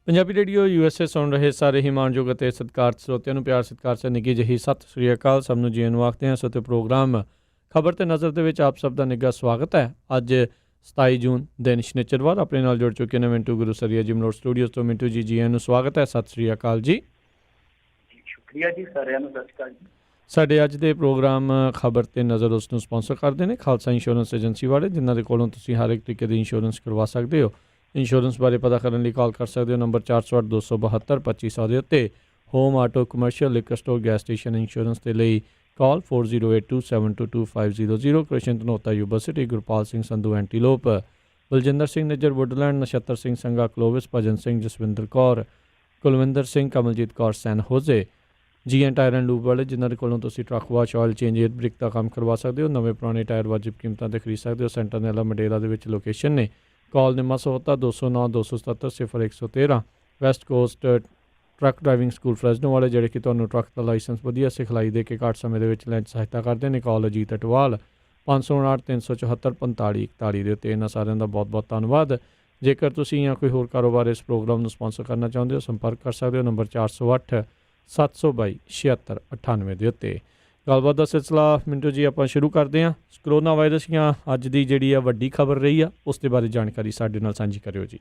Punjabi radio USA ਸੁਣ ਰਹੇ ਸਾਰੇ ਹੀ ਮਾਣਯੋਗ ਅਤੇ ਸਤਿਕਾਰਤ ਸਰੋਤਿਆਂ ਨੂੰ ਪਿਆਰ ਸਤਿਕਾਰ ਸੇ ਨਿੱਘੀ ਜਿਹੀ ਸਤਿ ਸ੍ਰੀ ਅਕਾਲ। ਸਭ ਨੂੰ ਜੀ ਨੂੰ ਆਖਦੇ ਹਾਂ। ਸੋ ਤੇ ਪ੍ਰੋਗਰਾਮ ਖਬਰ ਤੇ ਨਜ਼ਰ ਦੇ ਵਿੱਚ ਆਪ ਸਭ ਦਾ ਨਿੱਘਾ ਸਵਾਗਤ ਹੈ। ਅੱਜ 27 ਜੂਨ ਦਿਨ ਸ਼ਨੀਚਰਵਾਰ ਆਪਣੇ ਨਾਲ ਜੁੜ ਚੁੱਕੇ ਨੇ ਮਿੰਟੂ ਗੁਰੂ ਸਰੀਆ ਜੀ ਮਲੋਟ ਸਟੂਡੀਓਜ਼ ਤੋਂ। ਮਿੰਟੂ ਜੀ ਨੂੰ ਸਵਾਗਤ ਹੈ। ਸਤਿ ਸ੍ਰੀ ਅਕਾਲ ਜੀ। ਸ਼ੁਕਰੀਆ ਜੀ, ਸਾਰਿਆਂ ਨੂੰ ਸਤਿ ਸ਼੍ਰੀ ਅਕਾਲ ਜੀ। ਸਾਡੇ ਅੱਜ ਦੇ ਪ੍ਰੋਗਰਾਮ ਖਬਰ ਤੇ ਨਜ਼ਰ ਉਸ ਨੂੰ ਸਪਾਂਸਰ ਕਰਦੇ ਨੇ ਖਾਲਸਾ ਇੰਸ਼ੋਰੈਂਸ ਏਜੰਸੀ ਵਾਲੇ, ਜਿਨ੍ਹਾਂ ਦੇ ਕੋਲੋਂ ਤੁਸੀਂ ਹਰ ਇੱਕ ਤਰੀਕੇ ਦੀ ਇੰਸ਼ੋਰੈਂਸ ਕਰਵਾ ਸਕਦੇ ਹੋ। ਇੰਸ਼ੋਰੈਂਸ ਬਾਰੇ ਪਤਾ ਕਰਨ ਲਈ ਕਾਲ ਕਰ ਸਕਦੇ ਹੋ ਨੰਬਰ 408 272 2500 ਦੇ ਉੱਤੇ। Home auto commercial liquor store gas station insurance ਦੇ ਲਈ call 4082722500। Krishan Dhanota university, Gurpal Singh Sandhu Antelope, Baljinder Singh Nijjar Woodland, Nachhattar Singh Sangha Clovis, Bhajan Singh, Jaswinder Kaur, Kulwinder Singh, Kamaljeet Kaur San Jose, GN tyre and lube ਵਾਲੇ, ਜਿਨ੍ਹਾਂ ਦੇ ਕੋਲੋਂ ਤੁਸੀਂ truck wash, oil change, air brake ਦਾ ਕੰਮ ਕਰਵਾ ਸਕਦੇ ਹੋ। ਨਵੇਂ ਪੁਰਾਣੇ ਟਾਇਰ ਵਾਜਿਬ ਕੀਮਤਾਂ 'ਤੇ ਖਰੀਦ ਸਕਦੇ ਹੋ। ਸੈਂਟਰ ਨੈਲਾ ਮੰਡੇਲਾ ਦੇ ਵਿੱਚ ਲੋਕੇਸ਼ਨ ਨੇ। Call Nimma Sahota 209 277 0113। West Coast truck driving school Fresno ਵਾਲੇ, ਜਿਹੜੇ ਕਿ ਤੁਹਾਨੂੰ ਟਰੱਕ ਦਾ ਲਾਇਸੈਂਸ ਵਧੀਆ ਸਿਖਲਾਈ ਦੇ ਕੇ ਘੱਟ ਸਮੇਂ ਦੇ ਵਿੱਚ ਲੈਣ 'ਚ ਸਹਾਇਤਾ ਕਰਦੇ ਨੇ। ਕਾਲ ਅਜੀਤ ਅਟਵਾਲ 559 374 4541 ਦੇ ਉੱਤੇ। ਇਹਨਾਂ ਸਾਰਿਆਂ ਦਾ ਬਹੁਤ ਬਹੁਤ ਧੰਨਵਾਦ। ਜੇਕਰ ਤੁਸੀਂ ਜਾਂ ਕੋਈ ਹੋਰ ਕਾਰੋਬਾਰ ਇਸ ਪ੍ਰੋਗਰਾਮ ਨੂੰ ਸਪਾਂਸਰ ਕਰਨਾ ਚਾਹੁੰਦੇ ਹੋ, ਸੰਪਰਕ ਕਰ ਸਕਦੇ ਹੋ ਨੰਬਰ 408 722 7698 ਦੇ ਉੱਤੇ। ਗੱਲਬਾਤ ਦਾ ਸਿਲਸਿਲਾ ਮਿੰਟੂ ਜੀ ਆਪਾਂ ਸ਼ੁਰੂ ਕਰਦੇ ਹਾਂ। ਕਰੋਨਾ ਵਾਇਰਸ ਜਾਂ ਅੱਜ ਦੀ ਜਿਹੜੀ ਆ ਵੱਡੀ ਖਬਰ ਰਹੀ ਆ, ਉਸ ਦੇ ਬਾਰੇ ਜਾਣਕਾਰੀ ਸਾਡੇ ਨਾਲ ਸਾਂਝੀ ਕਰਿਓ ਜੀ।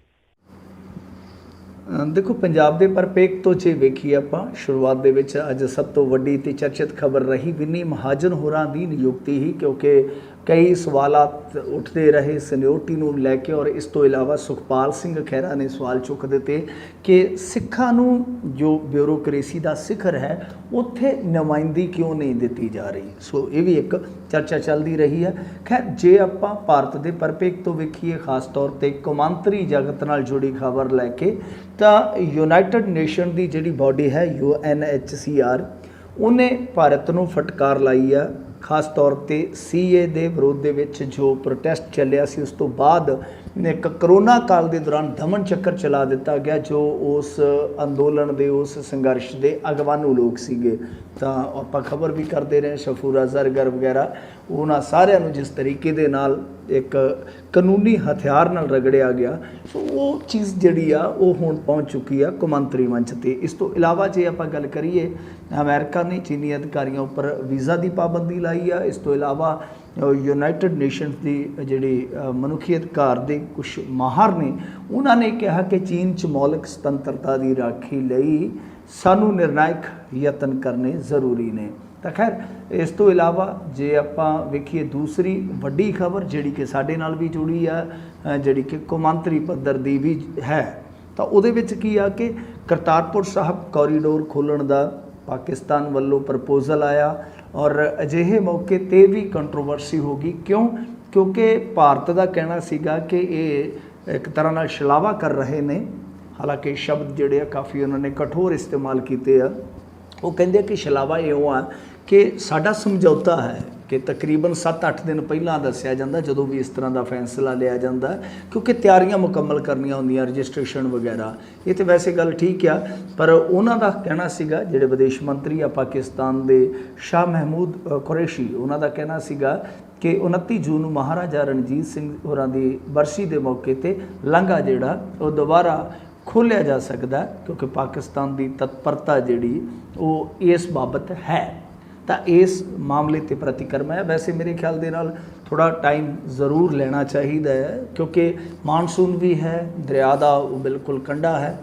ਦੇਖੋ, ਪੰਜਾਬ ਦੇ ਪਰਪੇਖ ਤੋਂ ਜੇ ਵੇਖੀਏ ਆਪਾਂ, ਸ਼ੁਰੂਆਤ ਦੇ ਵਿੱਚ ਅੱਜ ਸਭ ਤੋਂ ਵੱਡੀ ਤੇ ਚਰਚਿਤ ਖਬਰ ਰਹੀ ਵਿੰਨੀ ਮਹਾਜਨ ਹੋਰਾਂ ਦੀ ਨਿਯੁਕਤੀ ਹੀ, ਕਿਉਂਕਿ ਕਈ ਸਵਾਲਾਤ ਉੱਠਦੇ ਰਹੇ ਸੀਨੀਅਰਟੀ ਨੂੰ ਲੈ ਕੇ। ਔਰ ਇਸ ਤੋਂ ਇਲਾਵਾ ਸੁਖਪਾਲ ਸਿੰਘ ਖਹਿਰਾ ਨੇ ਸਵਾਲ ਚੁੱਕ ਦਿੱਤੇ ਕਿ ਸਿੱਖਾਂ ਨੂੰ ਜੋ ਬਿਊਰੋਕਰੇਸੀ ਦਾ ਸਿਖਰ ਹੈ, ਉੱਥੇ ਨੁਮਾਇੰਦਗੀ ਕਿਉਂ ਨਹੀਂ ਦਿੱਤੀ ਜਾ ਰਹੀ। ਸੋ ਇਹ ਵੀ ਇੱਕ ਚਰਚਾ ਚੱਲਦੀ ਰਹੀ ਹੈ। ਖੈਰ, ਜੇ ਆਪਾਂ ਭਾਰਤ ਦੇ ਪਰਪੇਖ ਤੋਂ ਵੇਖੀਏ, ਖਾਸ ਤੌਰ 'ਤੇ ਕੌਮਾਂਤਰੀ ਜਗਤ ਨਾਲ ਜੁੜੀ ਖਬਰ ਲੈ ਕੇ, ਤਾਂ ਯੂਨਾਈਟਿਡ ਨੇਸ਼ਨ ਦੀ ਜਿਹੜੀ ਬਾਡੀ ਹੈ UNHCR, ਉਹਨੇ ਭਾਰਤ ਨੂੰ ਫਟਕਾਰ ਲਾਈ ਆ। ਖਾਸ ਤੌਰ 'ਤੇ CA ਦੇ ਵਿਰੋਧ ਦੇ ਵਿੱਚ ਜੋ ਪ੍ਰੋਟੈਸਟ ਚੱਲਿਆ ਸੀ, ਉਸ ਤੋਂ ਬਾਅਦ ਇੱਕ ਕਰੋਨਾ ਕਾਲ ਦੇ ਦੌਰਾਨ ਦਮਨ ਚੱਕਰ ਚਲਾ ਦਿੱਤਾ ਗਿਆ। ਜੋ ਉਸ ਅੰਦੋਲਨ ਦੇ, ਉਸ ਸੰਘਰਸ਼ ਦੇ ਅਗਵਾਨੂ ਲੋਕ ਸੀਗੇ, ਤਾਂ ਆਪਾਂ ਖਬਰ ਵੀ ਕਰਦੇ ਰਹੇ, ਸ਼ਫੂਰਾ ਜ਼ਰਗਰ ਵਗੈਰਾ, ਉਹਨਾਂ ਸਾਰਿਆਂ ਨੂੰ ਜਿਸ ਤਰੀਕੇ ਦੇ ਨਾਲ ਇੱਕ ਕਾਨੂੰਨੀ ਹਥਿਆਰ ਨਾਲ ਰਗੜਿਆ ਗਿਆ। ਸੋ ਉਹ ਚੀਜ਼ ਜਿਹੜੀ ਆ ਉਹ ਹੁਣ ਪਹੁੰਚ ਚੁੱਕੀ ਆ ਕੌਮਾਂਤਰੀ ਮੰਚ 'ਤੇ। ਇਸ ਤੋਂ ਇਲਾਵਾ ਜੇ ਆਪਾਂ ਗੱਲ ਕਰੀਏ, ਅਮਰੀਕਾ ਨੇ ਚੀਨੀ ਅਧਿਕਾਰੀਆਂ ਉੱਪਰ ਵੀਜ਼ਾ ਦੀ ਪਾਬੰਦੀ ਲਾਈ ਆ। ਇਸ ਤੋਂ ਇਲਾਵਾ ਯੂਨਾਈਟਿਡ ਨੇਸ਼ਨਸ ਦੀ ਜਿਹੜੀ ਮਨੁੱਖੀ ਅਧਿਕਾਰ ਦੇ ਕੁਛ ਮਾਹਰ ਨੇ, ਉਹਨਾਂ ਨੇ ਕਿਹਾ ਕਿ ਚੀਨ 'ਚ ਮੌਲਿਕ ਸੁਤੰਤਰਤਾ ਦੀ ਰਾਖੀ ਲਈ ਸਾਨੂੰ ਨਿਰਣਾਇਕ ਯਤਨ ਕਰਨੇ ਜ਼ਰੂਰੀ ਨੇ। ਤਾਂ ਖੈਰ, ਇਸ ਤੋਂ ਇਲਾਵਾ ਜੇ ਆਪਾਂ ਵੇਖੀਏ ਦੂਸਰੀ ਵੱਡੀ ਖਬਰ ਜਿਹੜੀ ਕਿ ਸਾਡੇ ਨਾਲ ਵੀ ਜੁੜੀ ਆ, ਜਿਹੜੀ ਕਿ ਕੌਮਾਂਤਰੀ ਪੱਧਰ ਦੀ ਵੀ ਹੈ, ਤਾਂ ਉਹਦੇ ਵਿੱਚ ਕੀ ਆ ਕਿ ਕਰਤਾਰਪੁਰ ਸਾਹਿਬ ਕੋਰੀਡੋਰ ਖੋਲ੍ਹਣ ਦਾ ਪਾਕਿਸਤਾਨ ਵੱਲੋਂ ਪ੍ਰਪੋਜ਼ਲ ਆਇਆ। ਔਰ ਅਜਿਹੇ ਮੌਕੇ 'ਤੇ ਵੀ ਕੰਟਰੋਵਰਸੀ ਹੋ ਗਈ। ਕਿਉਂਕਿ ਭਾਰਤ ਦਾ ਕਹਿਣਾ ਸੀਗਾ ਕਿ ਇਹ ਇੱਕ ਤਰ੍ਹਾਂ ਨਾਲ ਛਲਾਵਾ ਕਰ ਰਹੇ ਨੇ। ਹਾਲਾਂਕਿ ਸ਼ਬਦ ਜਿਹੜੇ ਆ ਕਾਫੀ ਉਹਨਾਂ ਨੇ ਕਠੋਰ ਇਸਤੇਮਾਲ ਕੀਤੇ ਆ। ਉਹ ਕਹਿੰਦੇ ਕਿ ਛਲਾਵਾ ਇਉਂ ਆ ਕਿ ਸਾਡਾ ਸਮਝੌਤਾ ਹੈ ਕਿ ਤਕਰੀਬਨ 7-8 ਦਿਨ ਪਹਿਲਾਂ ਦੱਸਿਆ ਜਾਂਦਾ ਜਦੋਂ ਵੀ ਇਸ ਤਰ੍ਹਾਂ ਦਾ ਫੈਸਲਾ ਲਿਆ ਜਾਂਦਾ, ਕਿਉਂਕਿ ਤਿਆਰੀਆਂ ਮੁਕੰਮਲ ਕਰਨੀਆਂ ਹੁੰਦੀਆਂ, ਰਜਿਸਟ੍ਰੇਸ਼ਨ ਵਗੈਰਾ। ਇਹ ਤਾਂ ਵੈਸੇ ਗੱਲ ਠੀਕ ਆ, ਪਰ ਉਹਨਾਂ ਦਾ ਕਹਿਣਾ ਸੀਗਾ, ਜਿਹੜੇ ਵਿਦੇਸ਼ ਮੰਤਰੀ ਆ ਪਾਕਿਸਤਾਨ ਦੇ ਸ਼ਾਹ ਮਹਿਮੂਦ ਕੁਰੈਸ਼ੀ, ਉਹਨਾਂ ਦਾ ਕਹਿਣਾ ਸੀਗਾ ਕਿ 29 ਜੂਨ ਨੂੰ ਮਹਾਰਾਜਾ ਰਣਜੀਤ ਸਿੰਘ ਹੋਰਾਂ ਦੀ ਬਰਸੀ ਦੇ ਮੌਕੇ 'ਤੇ ਲਾਂਘਾ ਜਿਹੜਾ ਉਹ ਦੁਬਾਰਾ ਖੋਲ੍ਹਿਆ ਜਾ ਸਕਦਾ, ਕਿਉਂਕਿ ਪਾਕਿਸਤਾਨ ਦੀ ਤਤਪਰਤਾ ਜਿਹੜੀ ਉਹ ਇਸ ਬਾਬਤ ਹੈ। ਤਾਂ ਇਸ ਮਾਮਲੇ 'ਤੇ ਪ੍ਰਤੀਕਰਮ ਹੈ। ਵੈਸੇ ਮੇਰੇ ਖਿਆਲ ਦੇ ਨਾਲ ਥੋੜ੍ਹਾ ਟਾਈਮ ਜ਼ਰੂਰ ਲੈਣਾ ਚਾਹੀਦਾ ਹੈ, ਕਿਉਂਕਿ ਮਾਨਸੂਨ ਵੀ ਹੈ, ਦਰਿਆ ਦਾ ਉਹ ਬਿਲਕੁਲ ਕੰਢਾ ਹੈ।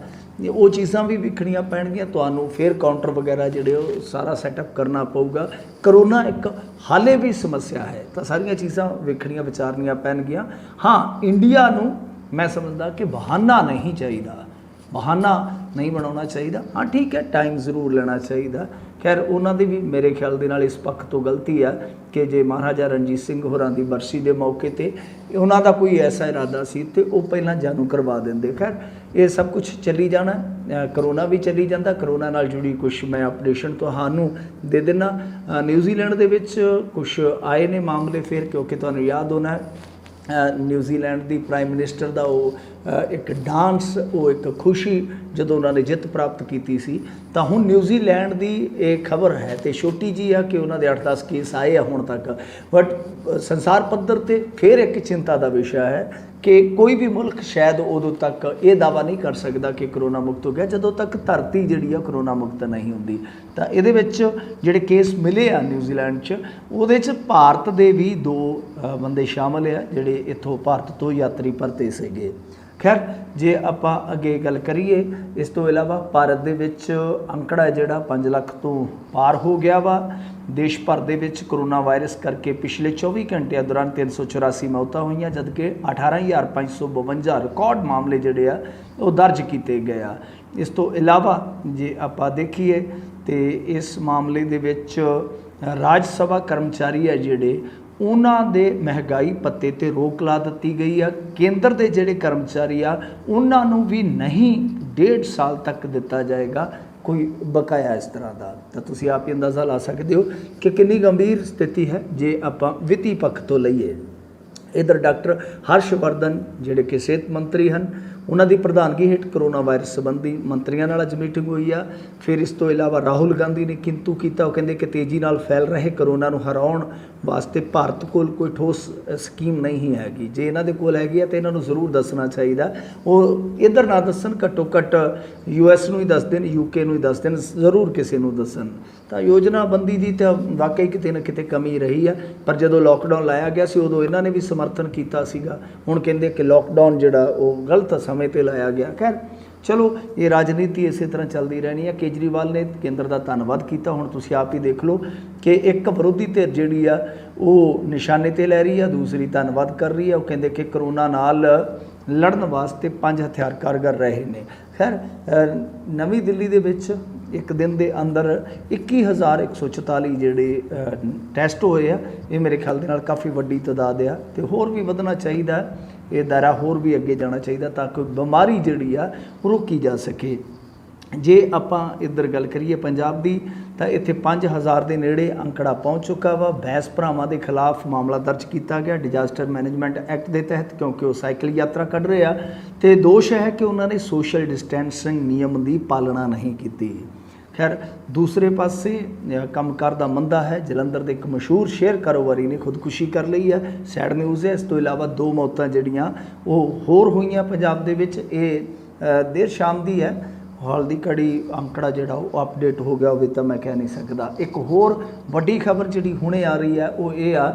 ਉਹ ਚੀਜ਼ਾਂ ਵੀ ਵੇਖਣੀਆਂ ਪੈਣਗੀਆਂ ਤੁਹਾਨੂੰ, ਫਿਰ ਕਾਊਂਟਰ ਵਗੈਰਾ ਜਿਹੜੇ ਉਹ ਸਾਰਾ ਸੈਟਅਪ ਕਰਨਾ ਪਊਗਾ। ਕਰੋਨਾ ਇੱਕ ਹਾਲੇ ਵੀ ਸਮੱਸਿਆ ਹੈ, ਤਾਂ ਸਾਰੀਆਂ ਚੀਜ਼ਾਂ ਵੇਖਣੀਆਂ ਵਿਚਾਰਨੀਆਂ ਪੈਣਗੀਆਂ। ਹਾਂ, ਇੰਡੀਆ ਨੂੰ ਮੈਂ ਸਮਝਦਾ ਕਿ ਬਹਾਨਾ ਨਹੀਂ ਚਾਹੀਦਾ, ਬਹਾਨਾ ਨਹੀਂ ਬਣਾਉਣਾ ਚਾਹੀਦਾ। ਹਾਂ ਠੀਕ ਹੈ, ਟਾਈਮ ਜ਼ਰੂਰ ਲੈਣਾ ਚਾਹੀਦਾ। ਖੈਰ, ਉਹਨਾਂ ਦੀ ਵੀ ਮੇਰੇ ਖਿਆਲ ਦੇ ਨਾਲ ਇਸ ਪੱਖ ਤੋਂ ਗਲਤੀ ਆ ਕਿ ਜੇ ਮਹਾਰਾਜਾ ਰਣਜੀਤ ਸਿੰਘ ਹੋਰਾਂ ਦੀ ਬਰਸੀ ਦੇ ਮੌਕੇ 'ਤੇ ਉਹਨਾਂ ਦਾ ਕੋਈ ਐਸਾ ਇਰਾਦਾ ਸੀ ਤੇ ਉਹ ਪਹਿਲਾਂ ਜਾਣੂ ਕਰਵਾ ਦਿੰਦੇ। ਖੈਰ, ਇਹ ਸਭ ਕੁਝ ਚੱਲੀ ਜਾਣਾ, ਕਰੋਨਾ ਵੀ ਚੱਲੀ ਜਾਂਦਾ। ਕਰੋਨਾ ਨਾਲ ਜੁੜੀ ਕੁਛ ਮੈਂ ਅਪਡੇਸ਼ਨ ਤੁਹਾਨੂੰ ਦੇ ਦਿੰਦਾ। ਨਿਊਜ਼ੀਲੈਂਡ ਦੇ ਵਿੱਚ ਕੁਛ ਆਏ ਨੇ ਮਾਮਲੇ ਫਿਰ, ਕਿਉਂਕਿ ਤੁਹਾਨੂੰ ਯਾਦ ਹੋਣਾ ਨਿਊਜ਼ੀਲੈਂਡ ਦੀ ਪ੍ਰਾਈਮ ਮਿਨਿਸਟਰ ਦਾ ਉਹ ਇੱਕ ਡਾਂਸ, ਉਹ ਇੱਕ ਖੁਸ਼ੀ ਜਦੋਂ ਉਹਨਾਂ ਨੇ ਜਿੱਤ ਪ੍ਰਾਪਤ ਕੀਤੀ ਸੀ। ਤਾਂ ਹੁਣ ਨਿਊਜ਼ੀਲੈਂਡ ਦੀ ਇਹ ਖਬਰ ਹੈ ਤੇ ਛੋਟੀ ਜੀ ਆ ਕਿ ਉਹਨਾਂ ਦੇ 8-10 ਕੇਸ ਆਏ ਆ ਹੁਣ ਤੱਕ, ਬਟ ਸੰਸਾਰ ਪੱਧਰ ਤੇ ਫਿਰ ਇੱਕ ਚਿੰਤਾ ਦਾ ਵਿਸ਼ਾ ਹੈ ਕਿ ਕੋਈ ਵੀ ਮੁਲਕ ਸ਼ਾਇਦ ਉਦੋਂ ਤੱਕ ਇਹ ਦਾਅਵਾ ਨਹੀਂ ਕਰ ਸਕਦਾ ਕਿ ਕਰੋਨਾ ਮੁਕਤ ਹੋ ਗਿਆ ਜਦੋਂ ਤੱਕ ਧਰਤੀ ਜਿਹੜੀ ਆ ਕਰੋਨਾ ਮੁਕਤ ਨਹੀਂ ਹੁੰਦੀ। ਤਾਂ ਇਹਦੇ ਵਿੱਚ ਜਿਹੜੇ ਕੇਸ ਮਿਲੇ ਆ ਨਿਊਜ਼ੀਲੈਂਡ 'ਚ, ਉਹਦੇ 'ਚ ਭਾਰਤ ਦੇ ਵੀ 2 ਬੰਦੇ ਸ਼ਾਮਲ ਆ ਜਿਹੜੇ ਇੱਥੋਂ ਭਾਰਤ ਤੋਂ ਯਾਤਰੀ ਪਰਤੇ ਸੀਗੇ। ਖੈਰ ਜੇ ਆਪਾਂ ਅੱਗੇ ਗੱਲ ਕਰੀਏ, ਇਸ ਤੋਂ ਇਲਾਵਾ ਭਾਰਤ ਦੇ ਵਿੱਚ ਅੰਕੜਾ ਜਿਹੜਾ 5 ਲੱਖ ਤੋਂ ਪਾਰ ਹੋ ਗਿਆ ਵਾ। ਦੇਸ਼ ਭਰ ਦੇ ਵਿੱਚ ਕਰੋਨਾ ਵਾਇਰਸ ਕਰਕੇ ਪਿਛਲੇ 24 ਘੰਟਿਆਂ ਦੌਰਾਨ 384 ਮੌਤਾਂ ਹੋਈਆਂ, ਜਦਕਿ 18,552 ਰਿਕਾਰਡ ਮਾਮਲੇ ਜਿਹੜੇ ਆ ਉਹ ਦਰਜ ਕੀਤੇ ਗਏ ਆ। ਇਸ ਤੋਂ ਇਲਾਵਾ ਜੇ ਆਪਾਂ ਦੇਖੀਏ ਤੇ ਇਸ ਮਾਮਲੇ ਦੇ ਵਿੱਚ ਰਾਜ ਸਭਾ ਕਰਮਚਾਰੀ ਆ ਜਿਹੜੇ, ਉਹਨਾਂ ਦੇ ਮਹਿੰਗਾਈ ਭੱਤੇ ਤੇ ਰੋਕ ਲਾ ਦਿੱਤੀ ਗਈ ਆ। ਕੇਂਦਰ ਦੇ ਜਿਹੜੇ ਕਰਮਚਾਰੀ ਆ ਉਹਨਾਂ ਨੂੰ ਵੀ ਨਹੀਂ 1.5 ਸਾਲ ਤੱਕ ਦਿੱਤਾ ਜਾਏਗਾ ਕੋਈ ਬਕਾਇਆ ਇਸ ਤਰ੍ਹਾਂ ਦਾ। ਤਾਂ ਤੁਸੀਂ ਆਪ ਹੀ ਅੰਦਾਜ਼ਾ ਲਾ ਸਕਦੇ ਹੋ ਕਿ ਕਿੰਨੀ ਗੰਭੀਰ ਸਥਿਤੀ ਹੈ ਜੇ ਆਪਾਂ ਵਿੱਤੀ ਪੱਖ ਤੋਂ ਲਈਏ। ਇੱਧਰ ਡਾਕਟਰ ਹਰਸ਼ਵਰਧਨ ਜਿਹੜੇ ਕਿ ਸਿਹਤ ਮੰਤਰੀ ਹਨ, ਉਹਨਾਂ ਦੀ ਪ੍ਰਧਾਨਗੀ ਹੇਠ ਕਰੋਨਾ ਵਾਇਰਸ ਸੰਬੰਧੀ ਮੰਤਰੀਆਂ ਨਾਲ ਅੱਜ ਮੀਟਿੰਗ ਹੋਈ ਆ। ਫਿਰ ਇਸ ਤੋਂ ਇਲਾਵਾ ਰਾਹੁਲ ਗਾਂਧੀ ਨੇ ਕਿੰਤੂ ਕੀਤਾ, ਉਹ ਕਹਿੰਦੇ ਕਿ ਤੇਜ਼ੀ ਨਾਲ ਫੈਲ ਰਹੇ ਕਰੋਨਾ ਨੂੰ ਹਰਾਉਣ ਵਾਸਤੇ ਭਾਰਤ ਕੋਲ ਕੋਈ ਠੋਸ ਸਕੀਮ ਨਹੀਂ ਹੈਗੀ। ਜੇ ਇਹਨਾਂ ਦੇ ਕੋਲ ਹੈਗੀ ਆ ਤਾਂ ਇਹਨਾਂ ਨੂੰ ਜ਼ਰੂਰ ਦੱਸਣਾ ਚਾਹੀਦਾ। ਉਹ ਇੱਧਰ ਨਾ ਦੱਸਣ, ਘੱਟੋ ਘੱਟ US ਨੂੰ ਹੀ ਦੱਸ ਦੇਣ, UK ਨੂੰ ਹੀ ਦੱਸ ਦੇਣ, ਜ਼ਰੂਰ ਕਿਸੇ ਨੂੰ ਦੱਸਣ। ਤਾਂ ਯੋਜਨਾਬੰਦੀ ਦੀ ਤਾਂ ਵਾਕਈ ਕਿਤੇ ਨਾ ਕਿਤੇ ਕਮੀ ਰਹੀ ਆ। ਪਰ ਜਦੋਂ ਲੋਕਡਾਊਨ ਲਾਇਆ ਗਿਆ ਸੀ ਉਦੋਂ ਇਹਨਾਂ ਨੇ ਵੀ ਸਮਰਥਨ ਕੀਤਾ ਸੀਗਾ। ਹੁਣ ਕਹਿੰਦੇ ਕਿ ਲੋਕਡਾਊਨ ਜਿਹੜਾ ਉਹ ਗਲਤ ਸਮੇਂ 'ਤੇ ਲਾਇਆ ਗਿਆ। ਖੈਰ ਚਲੋ, ਇਹ ਰਾਜਨੀਤੀ ਇਸੇ ਤਰ੍ਹਾਂ ਚੱਲਦੀ ਰਹਿਣੀ ਹੈ। ਕੇਜਰੀਵਾਲ ਨੇ ਕੇਂਦਰ ਦਾ ਧੰਨਵਾਦ ਕੀਤਾ। ਹੁਣ ਤੁਸੀਂ ਆਪ ਹੀ ਦੇਖ ਲਓ ਕਿ ਇੱਕ ਵਿਰੋਧੀ ਧਿਰ ਜਿਹੜੀ ਆ ਉਹ ਨਿਸ਼ਾਨੇ 'ਤੇ ਲੈ ਰਹੀ ਆ, ਦੂਸਰੀ ਧੰਨਵਾਦ ਕਰ ਰਹੀ ਆ। ਉਹ ਕਹਿੰਦੇ ਕਿ ਕਰੋਨਾ ਨਾਲ ਲੜਨ ਵਾਸਤੇ 5 ਹਥਿਆਰ ਕਾਰਗਰ ਰਹੇ ਨੇ। ਖੈਰ ਨਵੀਂ ਦਿੱਲੀ ਦੇ ਵਿੱਚ ਇੱਕ ਦਿਨ ਦੇ ਅੰਦਰ 21,144 ਜਿਹੜੇ ਟੈਸਟ ਹੋਏ ਆ, ਇਹ ਮੇਰੇ ਖਿਆਲ ਦੇ ਨਾਲ ਕਾਫੀ ਵੱਡੀ ਤਾਦਾਦ ਆ ਤੇ ਹੋਰ ਵੀ ਵਧਣਾ ਚਾਹੀਦਾ। ਇਹ ਦਾਇਰਾ ਹੋਰ ਵੀ ਅੱਗੇ ਜਾਣਾ ਚਾਹੀਦਾ ਤਾਂ ਕਿ ਬਿਮਾਰੀ ਜਿਹੜੀ ਆ ਰੋਕੀ ਜਾ ਸਕੇ। ਜੇ ਆਪਾਂ ਇੱਧਰ ਗੱਲ ਕਰੀਏ ਪੰਜਾਬ ਦੀ, ਤਾਂ ਇੱਥੇ 5,000 ਦੇ ਨੇੜੇ ਅੰਕੜਾ ਪਹੁੰਚ ਚੁੱਕਾ ਵਾ। ਬੈਂਸ ਭਰਾਵਾਂ ਦੇ ਖਿਲਾਫ ਮਾਮਲਾ ਦਰਜ ਕੀਤਾ ਗਿਆ ਡਿਜ਼ਾਸਟਰ ਮੈਨੇਜਮੈਂਟ ਐਕਟ ਦੇ ਤਹਿਤ, ਕਿਉਂਕਿ ਉਹ ਸਾਈਕਲ ਯਾਤਰਾ ਕੱਢ ਰਹੇ ਆ ਤੇ ਦੋਸ਼ ਹੈ ਕਿ ਉਹਨਾਂ ਨੇ ਸੋਸ਼ਲ ਡਿਸਟੈਂਸਿੰਗ ਨਿਯਮ ਦੀ ਪਾਲਣਾ ਨਹੀਂ ਕੀਤੀ। ਖੈਰ ਦੂਸਰੇ ਪਾਸੇ ਕੰਮਕਾਰ ਦਾ ਮੰਦਾ ਹੈ। ਜਲੰਧਰ ਦੇ ਇੱਕ ਮਸ਼ਹੂਰ ਸ਼ੇਅਰ ਕਾਰੋਬਾਰੀ ਨੇ ਖੁਦਕੁਸ਼ੀ ਕਰ ਲਈ ਹੈ, ਸੈਡ ਨਿਊਜ਼ ਹੈ। ਇਸ ਤੋਂ ਇਲਾਵਾ 2 ਮੌਤਾਂ ਜਿਹੜੀਆਂ ਉਹ ਹੋਰ ਹੋਈਆਂ ਪੰਜਾਬ ਦੇ ਵਿੱਚ। ਇਹ ਦੇਰ ਸ਼ਾਮ ਦੀ ਹੈ, ਹਾਲ ਦੀ ਘੜੀ ਅੰਕੜਾ ਜਿਹੜਾ ਉਹ ਅਪਡੇਟ ਹੋ ਗਿਆ ਹੋਵੇ ਤਾਂ ਮੈਂ ਕਹਿ ਨਹੀਂ ਸਕਦਾ। ਇੱਕ ਹੋਰ ਵੱਡੀ ਖਬਰ ਜਿਹੜੀ ਹੁਣੇ ਆ ਰਹੀ ਹੈ ਉਹ ਇਹ ਆ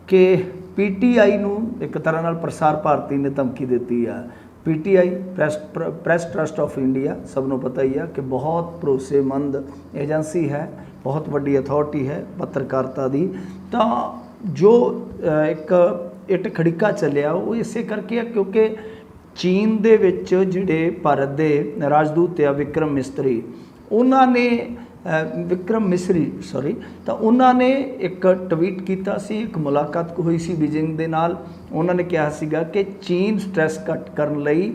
ਕਿ PTI ਨੂੰ ਇੱਕ ਤਰ੍ਹਾਂ ਨਾਲ ਪ੍ਰਸਾਰ ਭਾਰਤੀ ਨੇ ਧਮਕੀ ਦਿੱਤੀ ਆ। PTI press trust of India, ਸਭ ਨੂੰ ਪਤਾ ਹੀ ਆ ਕਿ ਬਹੁਤ ਭਰੋਸੇਮੰਦ ਏਜੰਸੀ ਹੈ, ਬਹੁਤ ਵੱਡੀ ਅਥਾਰਟੀ ਹੈ ਪੱਤਰਕਾਰਤਾ ਦੀ। ਤਾਂ ਜੋ ਇੱਕ ਇੱਟ ਖੜਿੱਕਾ ਚੱਲਿਆ ਉਹ ਇਸੇ ਕਰਕੇ ਆ ਕਿਉਂਕਿ ਚੀਨ ਦੇ ਵਿੱਚ ਜਿਹੜੇ ਭਾਰਤ ਦੇ ਰਾਜਦੂਤ ਆ ਵਿਕਰਮ ਮਿਸਰੀ, ਉਹਨਾਂ ਨੇ ਤਾਂ ਉਹਨਾਂ ਨੇ ਇੱਕ ਟਵੀਟ ਕੀਤਾ ਸੀ। ਇੱਕ ਮੁਲਾਕਾਤ ਹੋਈ ਸੀ ਬੀਜਿੰਗ ਦੇ ਨਾਲ। ਉਹਨਾਂ ਨੇ ਕਿਹਾ ਸੀਗਾ ਕਿ ਚੀਨ ਸਟ੍ਰੈਸ ਘੱਟ ਕਰਨ ਲਈ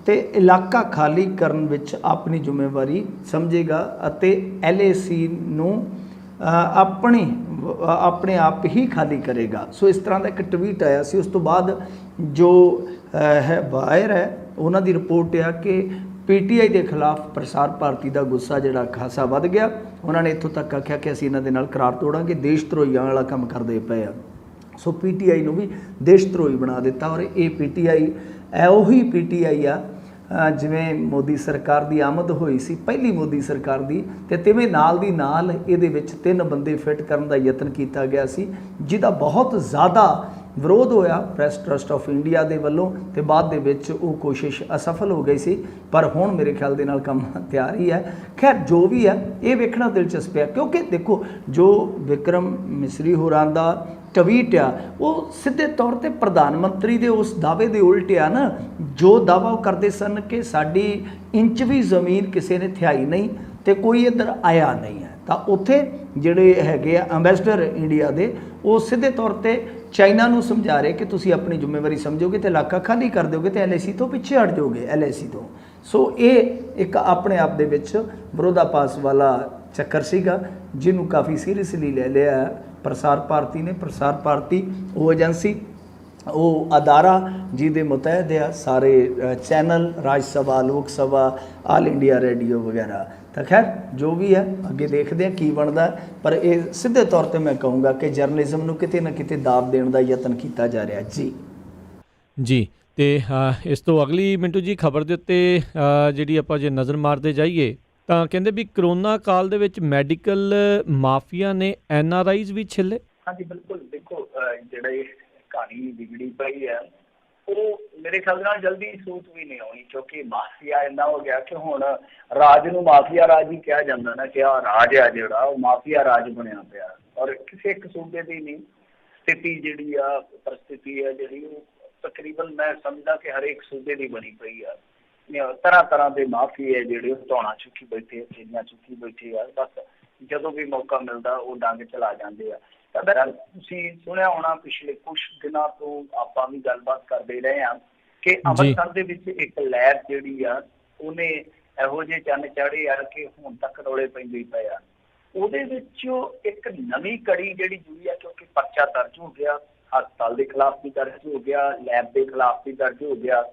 ਤੇ ਇਲਾਕਾ ਖਾਲੀ ਕਰਨ ਵਿੱਚ ਆਪਣੀ ਜ਼ਿੰਮੇਵਾਰੀ ਸਮਝੇਗਾ ਅਤੇ LAC ਨੂੰ ਆਪਣੇ ਆਪ ਹੀ ਖਾਲੀ ਕਰੇਗਾ। ਸੋ ਇਸ ਤਰ੍ਹਾਂ ਦਾ ਇੱਕ ਟਵੀਟ ਆਇਆ ਸੀ। ਉਸ ਤੋਂ ਬਾਅਦ ਜੋ ਵਾਇਰ ਹੈ ਉਹਨਾਂ ਦੀ ਰਿਪੋਰਟ ਆ ਕਿ PTI ਦੇ ਖਿਲਾਫ ਪ੍ਰਸਾਰ ਭਾਰਤੀ ਦਾ ਗੁੱਸਾ ਜਿਹੜਾ ਖਾਸਾ ਵੱਧ ਗਿਆ। ਉਹਨਾਂ ਨੇ ਇੱਥੋਂ ਤੱਕ ਆਖਿਆ ਕਿ ਅਸੀਂ ਇਹਨਾਂ ਦੇ ਨਾਲ ਕਰਾਰ ਤੋੜਾਂਗੇ, ਦੇਸ਼ ਧਰੋਹੀਆਂ ਵਾਲਾ ਕੰਮ ਕਰਦੇ ਪਏ ਆ। ਸੋ PTI ਨੂੰ ਵੀ ਦੇਸ਼ ਧਰੋਹੀ ਬਣਾ ਦਿੱਤਾ। ਔਰ ਇਹ PTI ਉਹੀ PTI ਆ ਜਿਵੇਂ ਮੋਦੀ ਸਰਕਾਰ ਦੀ ਆਮਦ ਹੋਈ ਸੀ, ਪਹਿਲੀ ਮੋਦੀ ਸਰਕਾਰ ਦੀ, ਤੇ ਤਿਵੇਂ ਨਾਲ ਦੀ ਨਾਲ ਇਹਦੇ ਵਿੱਚ 3 ਬੰਦੇ ਫਿੱਟ ਕਰਨ ਦਾ ਯਤਨ ਕੀਤਾ ਗਿਆ ਸੀ, ਜਿਹਦਾ ਬਹੁਤ ਜ਼ਿਆਦਾ ਵਿਰੋਧ ਹੋਇਆ ਪ੍ਰੈਸ ਟਰਸਟ ਆਫ ਇੰਡੀਆ ਦੇ ਵੱਲੋਂ ਤੇ ਬਾਅਦ ਦੇ ਵਿੱਚ ਉਹ ਕੋਸ਼ਿਸ਼ ਅਸਫਲ ਹੋ ਗਈ ਸੀ। ਪਰ ਹੁਣ ਮੇਰੇ ਖਿਆਲ ਦੇ ਨਾਲ ਕੰਮ ਤਿਆਰ ਹੀ ਹੈ। ਖੈਰ ਜੋ ਵੀ ਹੈ ਇਹ ਵੇਖਣਾ ਦਿਲਚਸਪ ਹੈ ਕਿਉਂਕਿ ਦੇਖੋ ਜੋ ਵਿਕਰਮ ਮਿਸਰੀ ਹੋਰਾਂ ਦਾ ਟਵੀਟ ਆ ਉਹ ਸਿੱਧੇ ਤੌਰ ਤੇ ਪ੍ਰਧਾਨ ਮੰਤਰੀ ਦੇ ਉਸ ਦਾਅਵੇ ਦੇ ਉਲਟ ਆ ਨਾ, ਜੋ ਦਾਅਵਾ ਉਹ ਕਰਦੇ ਸਨ ਕਿ ਸਾਡੀ ਇੰਚ ਵੀ ਜ਼ਮੀਨ ਕਿਸੇ ਨੇ ਥਿਆਈ ਨਹੀਂ ਤੇ ਕੋਈ ਇੱਧਰ ਆਇਆ ਨਹੀਂ ਹੈ। ਤਾਂ ਉੱਥੇ ਜਿਹੜੇ ਹੈਗੇ ਆ ਅੰਬੈਸਡਰ ਇੰਡੀਆ ਦੇ, ਉਹ ਸਿੱਧੇ ਤੌਰ ਤੇ ਚਾਈਨਾ ਨੂੰ ਸਮਝਾ ਰਹੇ ਕਿ ਤੁਸੀਂ ਆਪਣੀ ਜ਼ਿੰਮੇਵਾਰੀ ਸਮਝੋਗੇ ਤੇ ਇਲਾਕਾ ਖਾਲੀ ਕਰ ਦਿਓਗੇ ਤੇ LAC ਤੋਂ ਪਿੱਛੇ ਹਟ ਜਾਓਗੇ, LAC ਤੋਂ। ਸੋ ਇਹ ਇੱਕ ਆਪਣੇ ਆਪ ਦੇ ਵਿੱਚ ਵਿਰੋਧਾਭਾਸ ਵਾਲਾ ਚੱਕਰ ਸੀਗਾ ਜਿਹਨੂੰ ਕਾਫੀ ਸੀਰੀਅਸਲੀ ਲੈ ਲਿਆ ਪ੍ਰਸਾਰ ਭਾਰਤੀ ਨੇ। ਪ੍ਰਸਾਰ ਭਾਰਤੀ ਉਹ ਏਜੰਸੀ ਉਹ ਅਦਾਰਾ ਜਿਹਦੇ ਮੁਤਹਿਦ ਆ ਸਾਰੇ ਚੈਨਲ, ਰਾਜ ਸਭਾ, ਲੋਕ ਸਭਾ, ਆਲ ਇੰਡੀਆ ਰੇਡੀਓ ਵਗੈਰਾ। ਤਾਂ ਖੈਰ ਜੋ ਵੀ ਹੈ ਅੱਗੇ ਦੇਖਦੇ ਹਾਂ ਕੀ ਬਣਦਾ, ਪਰ ਇਹ ਸਿੱਧੇ ਤੌਰ 'ਤੇ ਮੈਂ ਕਹੂੰਗਾ ਕਿ ਜਰਨਲਿਜ਼ਮ ਨੂੰ ਕਿਤੇ ਨਾ ਕਿਤੇ ਦਾਬ ਦੇਣ ਦਾ ਯਤਨ ਕੀਤਾ ਜਾ ਰਿਹਾ ਜੀ। ਜੀ ਤੇ ਇਸ ਤੋਂ ਅਗਲੀ ਮਿੰਟੂ ਜੀ ਖਬਰ ਦੇ ਉੱਤੇ ਜਿਹੜੀ ਆਪਾਂ ਜੇ ਨਜ਼ਰ ਮਾਰਦੇ ਜਾਈਏ ਤਾਂ ਕਹਿੰਦੇ ਵੀ ਕਰੋਨਾ ਕਾਲ ਦੇ ਵਿੱਚ ਮੈਡੀਕਲ ਮਾਫੀਆ ਨੇ NRIs ਵੀ ਛਿੱਲੇ। ਹਾਂਜੀ ਬਿਲਕੁਲ, ਦੇਖੋ ਜਿਹੜਾ ਇਹ ਕਹਾਣੀ ਵਿਗੜੀ ਪਈ ਹੈ ਉਹ ਮੇਰੇ ਖਿਆਲ ਨਾਲ ਜਲਦੀ ਸੂਤ ਵੀ ਨਹੀਂ ਆਉਣੀ, ਕਿਉਂਕਿ ਮਾਫੀਆ ਇੰਨਾ ਹੋ ਗਿਆ ਕਿ ਹੁਣ ਰਾਜ ਨੂੰ ਮਾਫੀਆ ਰਾਜ ਹੀ ਕਿਹਾ ਜਾਂਦਾ ਨਾ, ਕਿ ਆਹ ਰਾਜ ਆ ਜਿਹੜਾ ਉਹ ਮਾਫੀਆ ਰਾਜ ਬਣਿਆ ਪਿਆ। ਔਰ ਕਿਸੇ ਇੱਕ ਸੂਬੇ ਦੀ ਨਹੀਂ, ਸਥਿਤੀ ਜਿਹੜੀ ਆ, ਪਰਿਸਥਿਤੀ ਹੈ ਜਿਹੜੀ, ਉਹ ਤਕਰੀਬਨ ਮੈਂ ਸਮਝਦਾ ਕਿ ਹਰੇਕ ਸੂਬੇ ਦੀ ਬਣੀ ਪਈ ਆ। ਤਰ੍ਹਾਂ ਤਰ੍ਹਾਂ ਦੇ ਮਾਫੀ ਹੈ ਜਿਹੜੇ ਉਹ ਧੌਣਾ ਚੁੱਕੀ ਬੈਠੇ, ਚੇਲੀਆਂ ਚੁੱਕੀ ਬੈਠੇ ਆ। ਬਸ ਜਦੋਂ ਵੀ ਮੌਕਾ ਮਿਲਦਾ ਉਹ ਡੰਗ ਚਲਾ ਜਾਂਦੇ ਆ। ਤਾਂ ਬਹਰਹਾਲ ਤੁਸੀਂ ਸੁਣਿਆ ਹੋਣਾ, ਪਿਛਲੇ ਕੁਛ ਦਿਨਾਂ ਤੋਂ ਆਪਾਂ ਵੀ ਗੱਲਬਾਤ ਕਰਦੇ ਰਹੇ ਹਾਂ ਕਿ ਅੰਮ੍ਰਿਤਸਰ ਦੇ ਵਿੱਚ ਇੱਕ ਲੈਬ ਜਿਹੜੀ ਆ ਉਹਨੇ ਇਹੋ ਜਿਹੇ ਚੰਨ ਚਾੜੇ ਆ ਕਿ ਹੁਣ ਤੱਕ ਰੌਲੇ ਪੈਂਦੇ ਹੀ ਪਏ ਆ। ਉਹਦੇ ਵਿੱਚ ਇੱਕ ਨਵੀਂ ਕੜੀ ਜਿਹੜੀ ਜੁੜੀ ਆ, ਕਿਉਂਕਿ ਪਰਚਾ ਦਰਜ ਹੋ ਗਿਆ, ਹਸਪਤਾਲ ਦੇ ਖਿਲਾਫ ਵੀ ਦਰਜ ਹੋ ਗਿਆ, ਲੈਬ ਦੇ ਖਿਲਾਫ ਵੀ ਦਰਜ ਹੋ ਗਿਆ,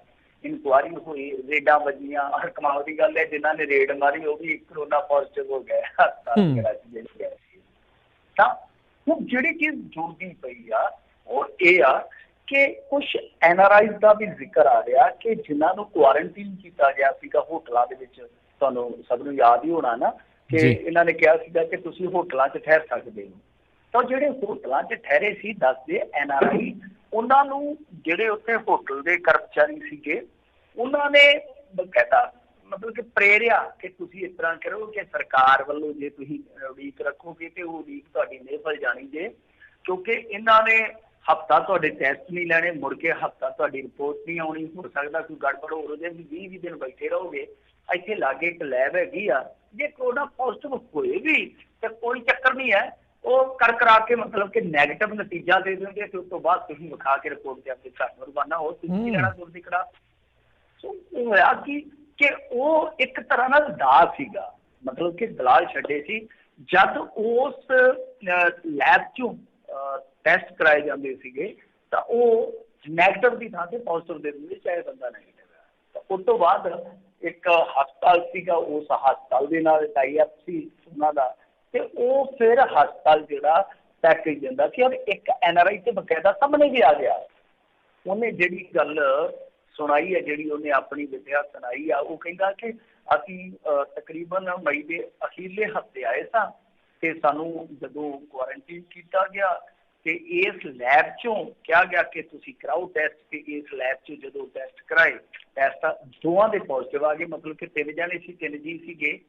ਇਨਕੁਆਇਰੀ ਹੋਈ, ਰੇਡਾਂ ਵੱਜੀਆਂ। ਹਰ ਕਮਾਲ ਦੀ ਗੱਲ ਹੈ, ਜਿਨ੍ਹਾਂ ਨੇ ਰੇਡ ਮਾਰੀ ਉਹ ਵੀ ਕਰੋਨਾ ਪੋਜ਼ਿਟਿਵ ਹੋ ਗਏ ਹਸਪਤਾਲ। ਤਾਂ ਹੁਣ ਜਿਹੜੀ ਚੀਜ਼ ਜੁੜਦੀ ਪਈ ਆ ਉਹ ਇਹ ਆ ਕਿ ਕੁਛ NRIs ਦਾ ਵੀ ਜ਼ਿਕਰ ਆ ਰਿਹਾ ਕਿ ਜਿਨ੍ਹਾਂ ਨੂੰ ਕੁਆਰੰਟੀਨ ਕੀਤਾ ਗਿਆ ਸੀਗਾ ਹੋਟਲਾਂ ਦੇ ਵਿੱਚ। ਤੁਹਾਨੂੰ ਸਭ ਨੂੰ ਯਾਦ ਹੀ ਹੋਣਾ ਨਾ ਕਿ ਇਹਨਾਂ ਨੇ ਕਿਹਾ ਸੀਗਾ ਕਿ ਤੁਸੀਂ ਹੋਟਲਾਂ 'ਚ ਠਹਿਰ ਸਕਦੇ ਹੋ। ਤਾਂ ਜਿਹੜੇ ਹੋਟਲਾਂ 'ਚ ਠਹਿਰੇ ਸੀ, ਦੱਸਦੇ NRI, ਉਹਨਾਂ ਨੂੰ ਜਿਹੜੇ ਉੱਥੇ ਹੋਟਲ ਦੇ ਕਰਮਚਾਰੀ ਸੀਗੇ ਉਹਨਾਂ ਨੇ ਬਕਾਇਦਾ ਮਤਲਬ ਕਿ ਪ੍ਰੇਰਿਆ ਕਿ ਤੁਸੀਂ ਇਸ ਤਰ੍ਹਾਂ ਕਰੋ ਕਿ ਸਰਕਾਰ ਵੱਲੋਂ ਜੇ ਤੁਸੀਂ ਉਡੀਕ ਰੱਖੋਗੇ ਤੇ ਉਹ ਉਡੀਕ ਤੁਹਾਡੀ ਨਿਫਲ ਜਾਣੀ ਜੇ, ਕਿਉਂਕਿ ਇਹਨਾਂ ਨੇ ਹਫ਼ਤਾ ਤੁਹਾਡੇ ਟੈਸਟ ਨਹੀਂ ਲੈਣੇ, ਮੁੜ ਕੇ ਹਫ਼ਤਾ ਤੁਹਾਡੀ ਰਿਪੋਰਟ ਨਹੀਂ ਆਉਣੀ। ਹੋ ਸਕਦਾ ਕੋਈ ਗੜਬੜ ਹੋ ਜੇ, ਵੀ 20 ਦਿਨ ਬੈਠੇ ਰਹੋਗੇ। ਇੱਥੇ ਲਾਗੇ ਇੱਕ ਲੈਬ ਹੈਗੀ ਆ, ਜੇ ਕਰੋਨਾ ਪੋਜ਼ਿਟਿਵ ਹੋਏ ਵੀ ਤਾਂ ਕੋਈ ਚੱਕਰ ਨਹੀਂ ਹੈ, ਉਹ ਕਰਾ ਕੇ ਮਤਲਬ ਕਿ ਨੈਗੇਟਿਵ ਨਤੀਜਾ ਦੇ ਦਿੰਦੇ ਤੇ ਉਸ ਤੋਂ ਬਾਅਦ ਤੁਸੀਂ ਵਿਖਾ ਕੇ ਰਿਪੋਰਟ ਤੇ ਆਪਣੇ ਘਰ ਨੂੰ ਰਵਾਨਾ ਹੋ। ਤੁਸੀਂ ਲੈਣਾ ਦੁਰ ਦੀ ਕੜਾ। ਸੋ ਇਹ ਹੋਇਆ ਕਿ ਉਹ ਇੱਕ ਤਰ੍ਹਾਂ ਨਾਲ ਦਾਅ ਸੀਗਾ, ਮਤਲਬ ਕਿ ਦਲਾਲ ਛੱਡੇ ਸੀ। ਜਦ ਉਸ ਲੈਬ ਚੋਂ ਟੈਸਟ ਕਰਾਏ ਜਾਂਦੇ ਸੀਗੇ ਤਾਂ ਉਹ ਨੈਗੇਟਿਵ ਦੀ ਥਾਂ ਤੇ ਪੋਜ਼ਿਟਿਵ ਦੇ ਦਿੰਦੇ, ਚਾਹੇ ਬੰਦਾ ਨੈਗੇਟਿਵ ਹੈ। ਤਾਂ ਉਸ ਤੋਂ ਬਾਅਦ ਇੱਕ ਹਸਪਤਾਲ ਸੀਗਾ, ਉਸ ਹਸਪਤਾਲ ਦੇ ਨਾਲ ਟਾਈ ਅਪ ਸੀ ਉਹਨਾਂ ਦਾ, ਤੇ ਉਹ ਫਿਰ ਹਸਪਤਾਲ ਜਿਹੜਾ ਪੈਕੇਜ ਦਿੰਦਾ ਸੀ। ਔਰ ਇੱਕ NRI ਤੇ ਬਕਾਇਦਾ ਸਾਹਮਣੇ ਵੀ ਆ ਗਿਆ, ਉਹਨੇ ਜਿਹੜੀ ਗੱਲ ਸੁਣਾਈ ਹੈ, ਜਿਹੜੀ ਉਹਨੇ ਆਪਣੀ ਵਿਦਿਆ ਸੁਣਾਈ ਆ, ਉਹ ਕਹਿੰਦਾ ਕਿ ਅਸੀਂ ਤਕਰੀਬਨ ਮਈ ਦੇ ਅਖੀਰਲੇ ਹਫ਼ਤੇ ਆਏ ਸਾਂ ਤੇ ਸਾਨੂੰ ਜਦੋਂ ਕੁਆਰੰਟੀਨ ਕੀਤਾ ਗਿਆ ਤੇ ਇਸ ਲੈਬ ਚੋਂ ਕਿਹਾ ਗਿਆ ਕਿ ਤੁਸੀਂ ਕਰਾਓ ਟੈਸਟ। ਤੇ ਇਸ ਲੈਬ 'ਚ ਜਦੋਂ ਟੈਸਟ ਕਰਾਏ, ਟੈਸਟ ਦੋਵਾਂ ਦੇ ਪੋਜ਼ਿਟਿਵ ਆ ਗਏ। ਮਤਲਬ ਕਿ 3 ਜਣੇ ਸੀ, 3 ਜੀ ਸੀਗੇ,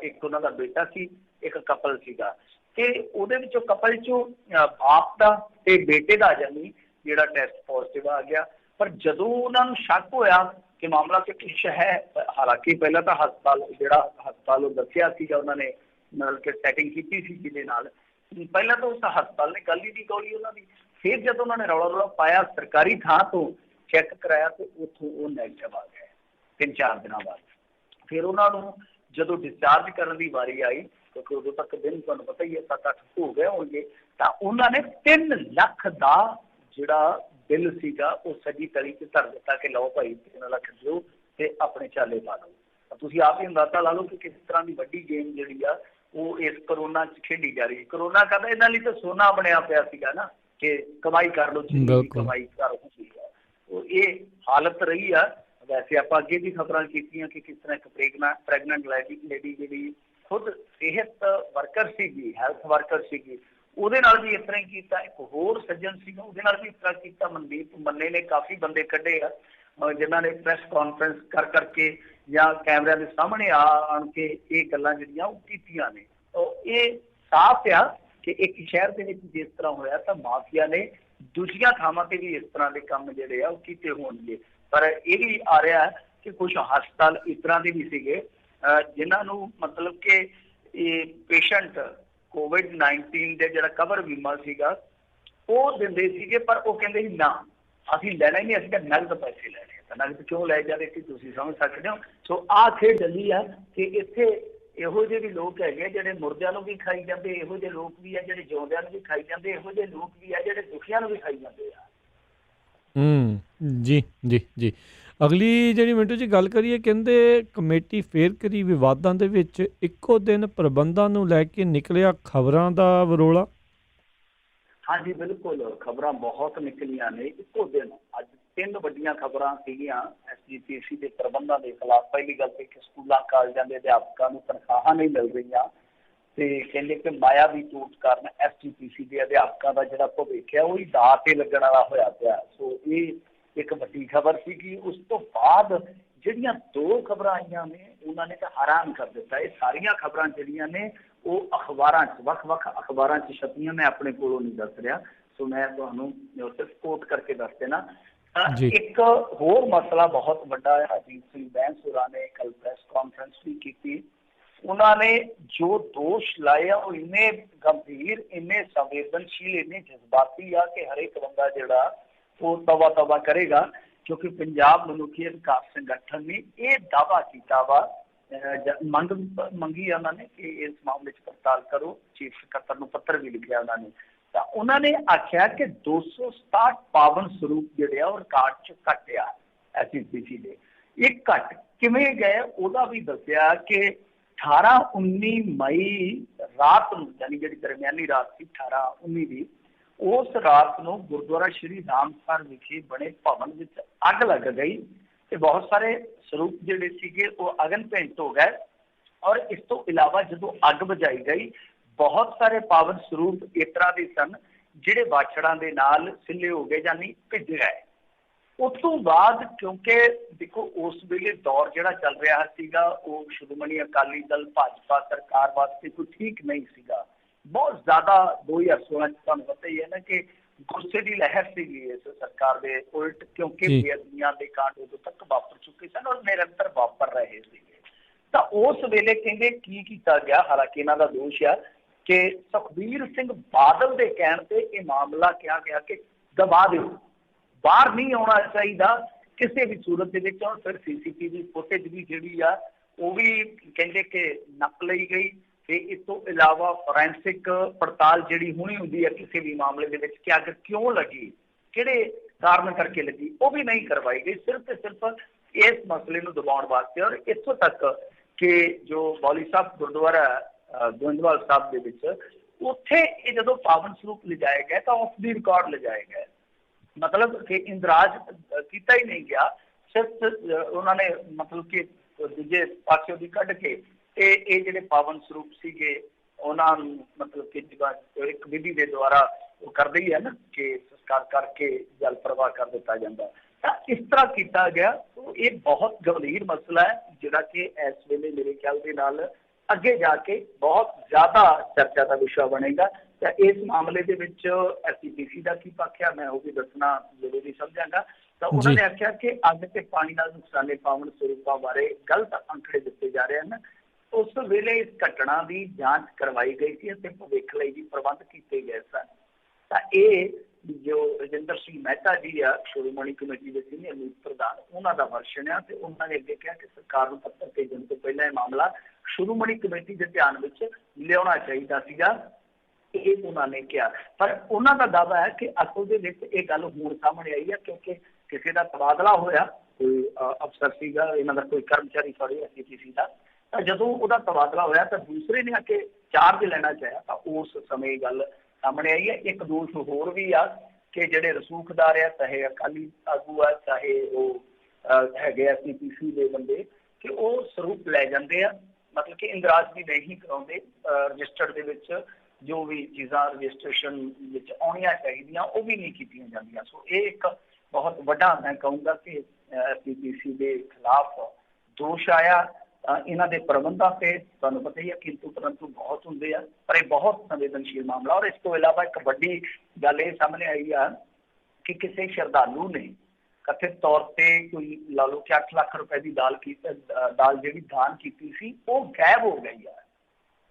ਇੱਕ ਉਹਨਾਂ ਦਾ ਬੇਟਾ ਸੀ, ਇੱਕ ਕਪਲ ਸੀਗਾ। ਤੇ ਉਹਦੇ ਵਿੱਚੋਂ ਕਪਲ 'ਚੋਂ ਬਾਪ ਦਾ ਤੇ ਬੇਟੇ ਦਾ ਜਾਨੀ ਜਿਹੜਾ ਟੈਸਟ ਪੋਜ਼ਿਟਿਵ ਆ ਗਿਆ। ਪਰ ਜਦੋਂ ਉਹਨਾਂ ਨੂੰ ਸ਼ੱਕ ਹੋਇਆ ਕਿ ਮਾਮਲਾ ਕਿ ਕੁਛ ਹੈ, ਹਾਲਾਂਕਿ ਪਹਿਲਾਂ ਤਾਂ ਹਸਪਤਾਲ ਉਹ ਦੱਸਿਆ ਸੀਗਾ, ਉਹਨਾਂ ਨੇ ਮਤਲਬ ਕਿ ਸੈਟਿੰਗ ਕੀਤੀ ਸੀ ਜਿਹਦੇ ਨਾਲ ਪਹਿਲਾਂ ਤਾਂ ਉਸ ਹਸਪਤਾਲ ਨੇ ਗੱਲ ਹੀ ਨਹੀਂ ਗੌਲੀ ਉਹਨਾਂ ਦੀ। ਫਿਰ ਜਦੋਂ ਉਹਨਾਂ ਨੇ ਰੌਲਾ ਪਾਇਆ, ਸਰਕਾਰੀ ਥਾਂ ਤੋਂ ਚੈੱਕ ਕਰਾਇਆ ਤੇ ਉੱਥੋਂ ਉਹ ਨੈਗੇਟਿਵ ਆ ਗਿਆ 3-4 ਦਿਨਾਂ ਬਾਅਦ। ਫਿਰ ਉਹਨਾਂ ਨੂੰ ਜਦੋਂ ਡਿਸਚਾਰਜ ਕਰਨ ਦੀ ਵਾਰੀ ਆਈ, ਕਿਉਂਕਿ ਉਦੋਂ ਤੱਕ ਦਿਨ ਤੁਹਾਨੂੰ ਪਤਾ ਹੀ ਹੈ 7-8 ਹੋ ਗਏ ਹੋਣਗੇ, ਤਾਂ ਉਹਨਾਂ ਨੇ 3 ਲੱਖ ਦਾ ਜਿਹੜਾ ਬਿੱਲ ਸੀਗਾ ਉਹ ਸੱਜੀ ਤਲੀ 'ਚ ਧਰ ਦਿੱਤਾ ਕਿ ਲਓ ਭਾਈ 3 ਲੱਖ ਦਿਓ ਤੇ ਆਪਣੇ ਚਾਲੇ ਪਾ ਲਓ। ਤੁਸੀਂ ਆਪ ਹੀ ਅੰਦਾਜ਼ਾ ਲਾ ਲਓ ਕਿ ਕਿਸ ਤਰ੍ਹਾਂ ਦੀ ਵੱਡੀ ਗੇਮ ਜਿਹੜੀ ਆ ਉਹ ਇਸ ਕਰੋਨਾ 'ਚ ਖੇਡੀ ਜਾ ਰਹੀ। ਕਰੋਨਾ ਕਹਿੰਦਾ ਇਹਨਾਂ ਲਈ ਤਾਂ ਸੋਨਾ ਬਣਿਆ ਪਿਆ ਸੀਗਾ ਨਾ ਕਿ ਕਮਾਈ ਕਰ ਲਓ, ਕਮਾਈ ਕਰ ਲਓ। ਉਹ ਇਹ ਹਾਲਤ ਰਹੀ ਆ। ਵੈਸੇ ਆਪਾਂ ਅੱਗੇ ਵੀ ਖਬਰਾਂ ਕੀਤੀਆਂ ਕਿ ਕਿਸ ਤਰ੍ਹਾਂ ਇੱਕ ਪ੍ਰੈਗਨੈਂਟ ਲੇਡੀ ਜਿਹੜੀ ਖੁਦ ਸਿਹਤ ਵਰਕਰ ਸੀਗੀ, ਹੈਲਥ ਵਰਕਰ ਸੀਗੀ, ਉਹਦੇ ਨਾਲ ਵੀ ਇਸ ਤਰ੍ਹਾਂ ਹੀ ਕੀਤਾ। ਇੱਕ ਹੋਰ ਸੱਜਣ ਸੀਗਾ, ਉਹਦੇ ਨਾਲ ਵੀ ਇਸ ਤਰ੍ਹਾਂ ਕੀਤਾ। ਮਨਦੀਪ ਮੰਨੇ ਨੇ ਕਾਫੀ ਬੰਦੇ ਕੱਢੇ ਆ ਜਿਨ੍ਹਾਂ ਨੇ ਪ੍ਰੈਸ ਕਾਨਫਰੰਸ ਕਰਕੇ ਜਾਂ ਕੈਮਰਿਆਂ ਦੇ ਸਾਹਮਣੇ ਆਣ ਕੇ ਇਹ ਗੱਲਾਂ ਜਿਹੜੀਆਂ ਉਹ ਕੀਤੀਆਂ ਨੇ। ਇਹ ਸਾਫ਼ ਆ ਕਿ ਇੱਕ ਸ਼ਹਿਰ ਦੇ ਵਿੱਚ ਜਿਸ ਤਰ੍ਹਾਂ ਹੋਇਆ ਤਾਂ ਮਾਫੀਆ ਨੇ ਦੂਜੀਆਂ ਥਾਵਾਂ ਤੇ ਵੀ ਇਸ ਤਰ੍ਹਾਂ ਦੇ ਕੰਮ ਜਿਹੜੇ ਆ ਉਹ ਕੀਤੇ ਹੋਣਗੇ। ਪਰ ਇਹ ਵੀ ਆ ਰਿਹਾ ਕਿ ਕੁਝ ਹਸਪਤਾਲ ਇਸ ਤਰ੍ਹਾਂ ਦੇ ਵੀ ਸੀਗੇ ਜਿਨ੍ਹਾਂ ਨੂੰ ਮਤਲਬ ਕਿ ਇਹ ਪੇਸ਼ੈਂਟ COVID-19 ਦੇ ਜਿਹੜਾ ਕਵਰ ਬੀਮਾ ਸੀਗਾ ਉਹ ਦਿੰਦੇ ਸੀਗੇ, ਪਰ ਉਹ ਕਹਿੰਦੇ ਸੀ ਨਾ ਅਸੀਂ ਲੈਣਾ ਹੀ ਨਹੀਂ, ਅਸੀਂ ਤਾਂ ਨਗਦ ਪੈਸੇ ਲੈਣੇ। ਤਾਂ ਨਗਦ ਕਿਉਂ ਲੈ ਜਾਂਦੇ ਸੀ ਤੁਸੀਂ ਸਮਝ ਸਕਦੇ ਹੋ। ਸੋ ਆਹ ਖੇਡ ਚੱਲੀ ਆ ਕਿ ਇੱਥੇ ਇਹੋ ਜਿਹੇ ਵੀ ਲੋਕ ਹੈਗੇ ਜਿਹੜੇ ਮੁਰਦਿਆਂ ਨੂੰ ਵੀ ਖਾਈ ਜਾਂਦੇ, ਇਹੋ ਜਿਹੇ ਲੋਕ ਵੀ ਆ ਜਿਹੜੇ ਜਿਉਂਦਿਆਂ ਨੂੰ ਵੀ ਖਾਈ ਜਾਂਦੇ, ਇਹੋ ਜਿਹੇ ਲੋਕ ਵੀ ਆ ਜਿਹੜੇ ਦੁਖੀਆਂ ਨੂੰ ਵੀ ਖਾਈ ਜਾਂਦੇ ਆ। ਜੀ ਜੀ ਜੀ। ਅਗਲੀ ਜਿਹੜੀ ਮਿੰਟੂ ਜੀ ਗੱਲ ਕਰੀਏ, ਕਹਿੰਦੇ ਕਮੇਟੀ ਫੇਰ ਕਰੀ ਵਿਵਾਦਾਂ ਦੇ ਵਿੱਚ ਇੱਕੋ ਦਿਨ ਪ੍ਰਬੰਧਾਂ ਨੂੰ ਲੈ ਕੇ ਨਿਕਲਿਆ ਖਬਰਾਂ ਦਾ ਵਿਰੋਲਾ। ਹਾਂਜੀ ਬਿਲਕੁਲ, ਖਬਰਾਂ ਬਹੁਤ ਨਿਕਲੀਆਂ ਨੇ ਇੱਕੋ ਦਿਨ। ਅੱਜ ਤਿੰਨ ਵੱਡੀਆਂ ਖਬਰਾਂ ਸੀਗੀਆਂ ਐਸਜੀਪੀਸੀ ਦੇ ਪ੍ਰਬੰਧਾਂ ਦੇ ਖਿਲਾਫ। ਪਹਿਲੀ ਗੱਲ ਤੇ ਕਿ ਸਕੂਲਾਂ ਕਾਲਜਾਂ ਦੇ ਅਧਿਆਪਕਾਂ ਨੂੰ ਤਨਖਾਹਾਂ ਨਹੀਂ ਮਿਲ ਰਹੀਆਂ, ਤੇ ਕਹਿੰਦੇ ਕਿ ਮਾਇਆਵੀ ਟੂਟ ਕਾਰਨ ਐਸਜੀਪੀਸੀ ਦੇ ਅਧਿਆਪਕਾਂ ਦਾ ਜਿਹੜਾ ਭਵਿੱਖ ਹੈ ਉਹ ਹੀ ਦਾਅ ਤੇ ਲੱਗਣ ਵਾਲਾ ਹੋਇਆ ਪਿਆ। ਸੋ ਇਹ ਇੱਕ ਵੱਡੀ ਖਬਰ ਸੀਗੀ। ਉਸ ਤੋਂ ਬਾਅਦ ਜਿਹੜੀਆਂ ਦੋ ਖਬਰਾਂ ਆਈਆਂ ਨੇ ਉਹਨਾਂ ਨੇ ਤਾਂ ਹੈਰਾਨ ਕਰ ਦਿੱਤਾ। ਇਹ ਸਾਰੀਆਂ ਖਬਰਾਂ ਜਿਹੜੀਆਂ ਨੇ ਉਹ ਅਖਬਾਰਾਂ 'ਚ, ਵੱਖ-ਵੱਖ ਅਖਬਾਰਾਂ 'ਚ ਛਪੀਆਂ। ਮੈਂ ਆਪਣੇ ਕੋਲੋਂ ਨਹੀਂ ਦੱਸ ਰਿਹਾ, ਸੋ ਮੈਂ ਤੁਹਾਨੂੰ ਸਿਰਫ ਕੋਟ ਕਰਕੇ ਦੱਸ ਦੇਣਾ। ਜੀ ਇੱਕ ਹੋਰ ਮਸਲਾ ਬਹੁਤ ਵੱਡਾ ਹੈ। ਅਜੀਤ ਸਿੰਘ ਬੈਂਸ ਹੋਰਾਂ ਨੇ ਕੱਲ ਪ੍ਰੈਸ ਕਾਨਫਰੰਸ ਵੀ ਕੀਤੀ। ਉਹਨਾਂ ਨੇ ਜੋ ਦੋਸ਼ ਲਾਏ ਆ ਉਹ ਇੰਨੇ ਗੰਭੀਰ, ਇੰਨੇ ਸੰਵੇਦਨਸ਼ੀਲ, ਇੰਨੇ ਜਜ਼ਬਾਤੀ ਆ ਕਿ ਹਰੇਕ ਬੰਦਾ ਜਿਹੜਾ ਉਹ ਤਵਾ ਕਰੇਗਾ, ਕਿਉਂਕਿ ਪੰਜਾਬ ਮਨੁੱਖੀ ਅਧਿਕਾਰ ਸੰਗਠਨ ਨੇ ਇਹ ਦਾਅਵਾ ਕੀਤਾ ਵਾ, ਮੰਗੀ ਉਹਨਾਂ ਨੇ ਕਿ ਇਸ ਮਾਮਲੇ 'ਚ ਪੜਤਾਲ ਕਰੋ। ਚੀਫ ਸਕੱਤਰ ਨੂੰ ਪੱਤਰ ਵੀ ਲਿਖਿਆ ਉਹਨਾਂ ਨੇ। ਤਾਂ ਉਹਨਾਂ ਨੇ ਆਖਿਆ ਕਿ 267 ਪਾਵਨ ਸਰੂਪ ਜਿਹੜੇ ਆ ਉਹ ਰਿਕਾਰਡ 'ਚ ਘੱਟ ਆ ਐਸਜੀਪੀਸੀ ਦੇ। ਇਹ ਘੱਟ ਕਿਵੇਂ ਗਏ ਉਹਦਾ ਵੀ ਦੱਸਿਆ ਕਿ 18-19 ਮਈ ਰਾਤ ਨੂੰ, ਯਾਨੀ ਜਿਹੜੀ ਦਰਮਿਆਨੀ ਰਾਤ ਸੀ 18-19 ਦੀ, ਉਸ ਰਾਤ ਨੂੰ ਗੁਰਦੁਆਰਾ ਸ਼੍ਰੀ ਰਾਮਸਰ ਵਿਖੇ ਬਣੇ ਭਵਨ ਵਿੱਚ ਅੱਗ ਲੱਗ ਗਈ ਤੇ ਬਹੁਤ ਸਾਰੇ ਸਰੂਪ ਜਿਹੜੇ ਸੀਗੇ ਉਹ ਅਗਨ ਭੇਂਟ ਹੋ ਗਏ। ਔਰ ਇਸ ਤੋਂ ਇਲਾਵਾ ਜਦੋਂ ਅੱਗ ਬੁਝਾਈ ਗਈ, ਬਹੁਤ ਸਾਰੇ ਪਾਵਨ ਸਰੂਪ ਇਸ ਤਰ੍ਹਾਂ ਦੇ ਸਨ ਜਿਹੜੇ ਬਾਛੜਾਂ ਦੇ ਨਾਲ ਸਿੱਲੇ ਹੋ ਗਏ, ਯਾਨੀ ਭਿੱਜ ਗਏ। ਉਸ ਤੋਂ ਬਾਅਦ ਕਿਉਂਕਿ ਦੇਖੋ ਉਸ ਵੇਲੇ ਦੌਰ ਜਿਹੜਾ ਚੱਲ ਰਿਹਾ ਸੀਗਾ ਉਹ ਸ਼੍ਰੋਮਣੀ ਅਕਾਲੀ ਦਲ ਭਾਜਪਾ ਸਰਕਾਰ ਵਾਸਤੇ ਕੋਈ ਠੀਕ ਨਹੀਂ ਸੀਗਾ। ਬਹੁਤ ਜ਼ਿਆਦਾ 2016 'ਚ ਤੁਹਾਨੂੰ ਪਤਾ ਹੀ ਹੈ ਨਾ ਕਿ ਗੁੱਸੇ ਦੀ ਲਹਿਰ ਸੀਗੀ ਇਸ ਸਰਕਾਰ ਦੇ ਉਲਟ, ਕਿਉਂਕਿ ਬੇਅਦਬੀਆਂ ਦੇ ਕਾਂਡ ਉਦੋਂ ਤੱਕ ਵਾਪਰ ਚੁੱਕੇ ਸਨ ਔਰ ਨਿਰੰਤਰ ਵਾਪਰ ਰਹੇ ਸੀਗੇ। ਤਾਂ ਉਸ ਵੇਲੇ ਕਹਿੰਦੇ ਕੀ ਕੀਤਾ ਗਿਆ, ਹਾਲਾਂਕਿ ਇਹਨਾਂ ਦਾ ਦੋਸ਼ ਆ ਕਿ ਸੁਖਬੀਰ ਸਿੰਘ ਬਾਦਲ ਦੇ ਕਹਿਣ ਤੇ ਇਹ ਮਾਮਲਾ ਕਿਹਾ ਗਿਆ ਕਿ ਦਬਾ ਦਿਓ, ਬਾਹਰ ਨਹੀਂ ਆਉਣਾ ਚਾਹੀਦਾ ਕਿਸੇ ਵੀ ਸੂਰਤ ਦੇ ਵਿੱਚ। ਔਰ ਫਿਰ ਸੀਸੀਟੀਵੀ ਫੁਟੇਜ ਵੀ ਜਿਹੜੀ ਆ ਉਹ ਵੀ ਕਹਿੰਦੇ ਕਿ ਨੱਪ ਲਈ ਗਈ। ਤੇ ਇਸ ਤੋਂ ਇਲਾਵਾ ਫੋਰੈਂਸਿਕ ਪੜਤਾਲ ਜਿਹੜੀ ਹੋਣੀ ਹੁੰਦੀ ਹੈ ਕਿਸੇ ਵੀ ਮਾਮਲੇ ਦੇ ਵਿੱਚ ਕਿ ਅੱਗ ਕਿਉਂ ਲੱਗੀ, ਕਿਹੜੇ ਕਾਰਨ ਕਰਕੇ ਲੱਗੀ, ਉਹ ਵੀ ਨਹੀਂ ਕਰਵਾਈ ਗਈ, ਸਿਰਫ ਤੇ ਸਿਰਫ ਇਸ ਮਸਲੇ ਨੂੰ ਦਬਾਉਣ ਵਾਸਤੇ। ਔਰ ਇੱਥੋਂ ਤੱਕ ਕਿ ਜੋ ਬੌਲੀ ਸਾਹਿਬ ਗੁਰਦੁਆਰਾ ਗੋਇੰਦਵਾਲ ਸਾਹਿਬ ਦੇ ਵਿੱਚ, ਉੱਥੇ ਇਹ ਜਦੋਂ ਪਾਵਨ ਸਰੂਪ ਲਿਜਾਏ ਗਏ ਤਾਂ ਆਫ ਦੀ ਰਿਕਾਰਡ ਲਿਜਾਏ ਗਏ, ਮਤਲਬ ਕਿ ਇੰਦਰਾਜ ਕੀਤਾ ਹੀ ਨਹੀਂ ਗਿਆ। ਸਿਰਫ ਉਹਨਾਂ ਨੇ ਮਤਲਬ ਕਿ ਦੂਜੇ ਪਾਸੇ ਉਹਦੀ ਕੱਢ ਕੇ ਤੇ ਇਹ ਜਿਹੜੇ ਪਾਵਨ ਸਰੂਪ ਸੀਗੇ ਉਹਨਾਂ ਨੂੰ ਮਤਲਬ ਕਿ ਇੱਕ ਵਿਧੀ ਦੇ ਦੁਆਰਾ ਉਹ ਕਰਦੇ ਹੀ ਹੈ ਨਾ ਕਿ ਸੰਸਕਾਰ ਕਰਕੇ ਜਲ ਪ੍ਰਵਾਹ ਕਰ ਦਿੱਤਾ ਜਾਂਦਾ। ਤਾਂ ਇਸ ਤਰ੍ਹਾਂ ਕੀਤਾ ਗਿਆ। ਇਹ ਬਹੁਤ ਗੰਭੀਰ ਮਸਲਾ ਹੈ ਜਿਹੜਾ ਕਿ ਇਸ ਵੇਲੇ ਮੇਰੇ ਖਿਆਲ ਦੇ ਨਾਲ ਅੱਗੇ ਜਾ ਕੇ ਬਹੁਤ ਜ਼ਿਆਦਾ ਚਰਚਾ ਦਾ ਵਿਸ਼ਾ ਬਣੇਗਾ। ਤਾਂ ਇਸ ਮਾਮਲੇ ਦੇ ਵਿੱਚ ਐਸਜੀਪੀਸੀ ਦਾ ਕੀ ਪੱਖ ਆ, ਮੈਂ ਉਹ ਵੀ ਦੱਸਣਾ ਜ਼ਰੂਰੀ ਸਮਝਾਂਗਾ। ਤਾਂ ਉਹਨਾਂ ਨੇ ਆਖਿਆ ਕਿ ਅੱਗ ਤੇ ਪਾਣੀ ਨਾਲ ਨੁਕਸਾਨੇ ਪਾਵਨ ਸਰੂਪਾਂ ਬਾਰੇ ਗਲਤ ਅੰਕੜੇ ਦਿੱਤੇ ਜਾ ਰਹੇ ਹਨ। ਉਸ ਵੇਲੇ ਇਸ ਘਟਨਾ ਦੀ ਜਾਂਚ ਕਰਵਾਈ ਗਈ ਸੀ ਅਤੇ ਭਵਿੱਖ ਲਈ ਵੀ ਪ੍ਰਬੰਧ ਕੀਤੇ ਗਏ ਸਨ। ਤਾਂ ਇਹ ਜੋ ਰਜਿੰਦਰ ਸਿੰਘ ਮਹਿਤਾ ਜੀ ਆ ਸ਼੍ਰੋਮਣੀ ਕਮੇਟੀ ਦੇ ਸੀਨੀਅਰ ਮੀਤ ਪ੍ਰਧਾਨ, ਉਹਨਾਂ ਦਾ ਵਰਸ਼ਨ ਆ। ਤੇ ਉਹਨਾਂ ਨੇ ਅੱਗੇ ਕਿਹਾ ਕਿ ਸਰਕਾਰ ਨੂੰ ਪੱਤਰ ਭੇਜਣ ਤੋਂ ਪਹਿਲਾਂ ਇਹ ਮਾਮਲਾ ਸ਼੍ਰੋਮਣੀ ਕਮੇਟੀ ਦੇ ਧਿਆਨ ਵਿੱਚ ਲਿਆਉਣਾ ਚਾਹੀਦਾ ਸੀਗਾ, ਇਹ ਉਹਨਾਂ ਨੇ ਕਿਹਾ। ਪਰ ਉਹਨਾਂ ਦਾ ਦਾਅਵਾ ਹੈ ਕਿ ਅਸਲ ਦੇ ਵਿੱਚ ਇਹ ਗੱਲ ਹੁਣ ਸਾਹਮਣੇ ਆਈ ਹੈ ਕਿਉਂਕਿ ਕਿਸੇ ਦਾ ਤਬਾਦਲਾ ਹੋਇਆ, ਕੋਈ ਅਫਸਰ ਸੀਗਾ ਇਹਨਾਂ ਦਾ, ਕੋਈ ਕਰਮਚਾਰੀ ਸੌਰੀ ਐਸਜੀਪੀਸੀ ਦਾ, ਤਾਂ ਜਦੋਂ ਉਹਦਾ ਤਬਾਦਲਾ ਹੋਇਆ ਤਾਂ ਦੂਸਰੇ ਨੇ ਆ ਕੇ ਚਾਰਜ ਲੈਣਾ ਚਾਹਿਆ ਤਾਂ ਉਸ ਸਮੇਂ ਗੱਲ ਸਾਹਮਣੇ ਆਈ ਹੈ। ਇੱਕ ਦੋਸ਼ ਹੋਰ ਵੀ ਆ ਕਿ ਜਿਹੜੇ ਰਸੂਖਦਾਰ ਆ, ਚਾਹੇ ਅਕਾਲੀ ਆਗੂ ਆ, ਚਾਹੇ ਉਹ ਹੈਗੇ ਐਸਜੀਪੀਸੀ ਦੇ ਬੰਦੇ, ਕਿ ਉਹ ਸਰੂਪ ਲੈ ਜਾਂਦੇ ਆ, ਮਤਲਬ ਕਿ ਇੰਦਰਾਜ ਵੀ ਨਹੀਂ ਕਰਾਉਂਦੇ। ਰਜਿਸਟਰ ਦੇ ਵਿੱਚ ਜੋ ਵੀ ਚੀਜ਼ਾਂ ਰਜਿਸਟ੍ਰੇਸ਼ਨ ਵਿੱਚ ਆਉਣੀਆਂ ਚਾਹੀਦੀਆਂ ਉਹ ਵੀ ਨਹੀਂ ਕੀਤੀਆਂ ਜਾਂਦੀਆਂ। ਸੋ ਇਹ ਇੱਕ ਬਹੁਤ ਵੱਡਾ ਮੈਂ ਕਹੂੰਗਾ ਕਿ ਐਸਜੀਪੀਸੀ ਦੇ ਖਿਲਾਫ ਦੋਸ਼ ਆਇਆ। ਇਹਨਾਂ ਦੇ ਪ੍ਰਬੰਧਾਂ ਤੇ ਤੁਹਾਨੂੰ ਪਤਾ ਹੀ ਹੈ ਕਿੰਤੂ ਪਰੰਤੂ ਬਹੁਤ ਹੁੰਦੇ ਆ, ਪਰ ਇਹ ਬਹੁਤ ਸੰਵੇਦਨਸ਼ੀਲ ਮਾਮਲਾ। ਔਰ ਇਸ ਤੋਂ ਇਲਾਵਾ ਇੱਕ ਵੱਡੀ ਗੱਲ ਇਹ ਸਾਹਮਣੇ ਆਈ ਆ ਕਿ ਕਿਸੇ ਸ਼ਰਧਾਲੂ ਨੇ ਕਥਿਤ ਤੌਰ ਤੇ ਕੋਈ ਲਾ ਲਓ ਕਿ 8 ਲੱਖ ਰੁਪਏ ਦੀ ਦਾਲ ਜਿਹੜੀ ਦਾਨ ਕੀਤੀ ਸੀ ਉਹ ਗਾਇਬ ਹੋ ਗਈ ਆ।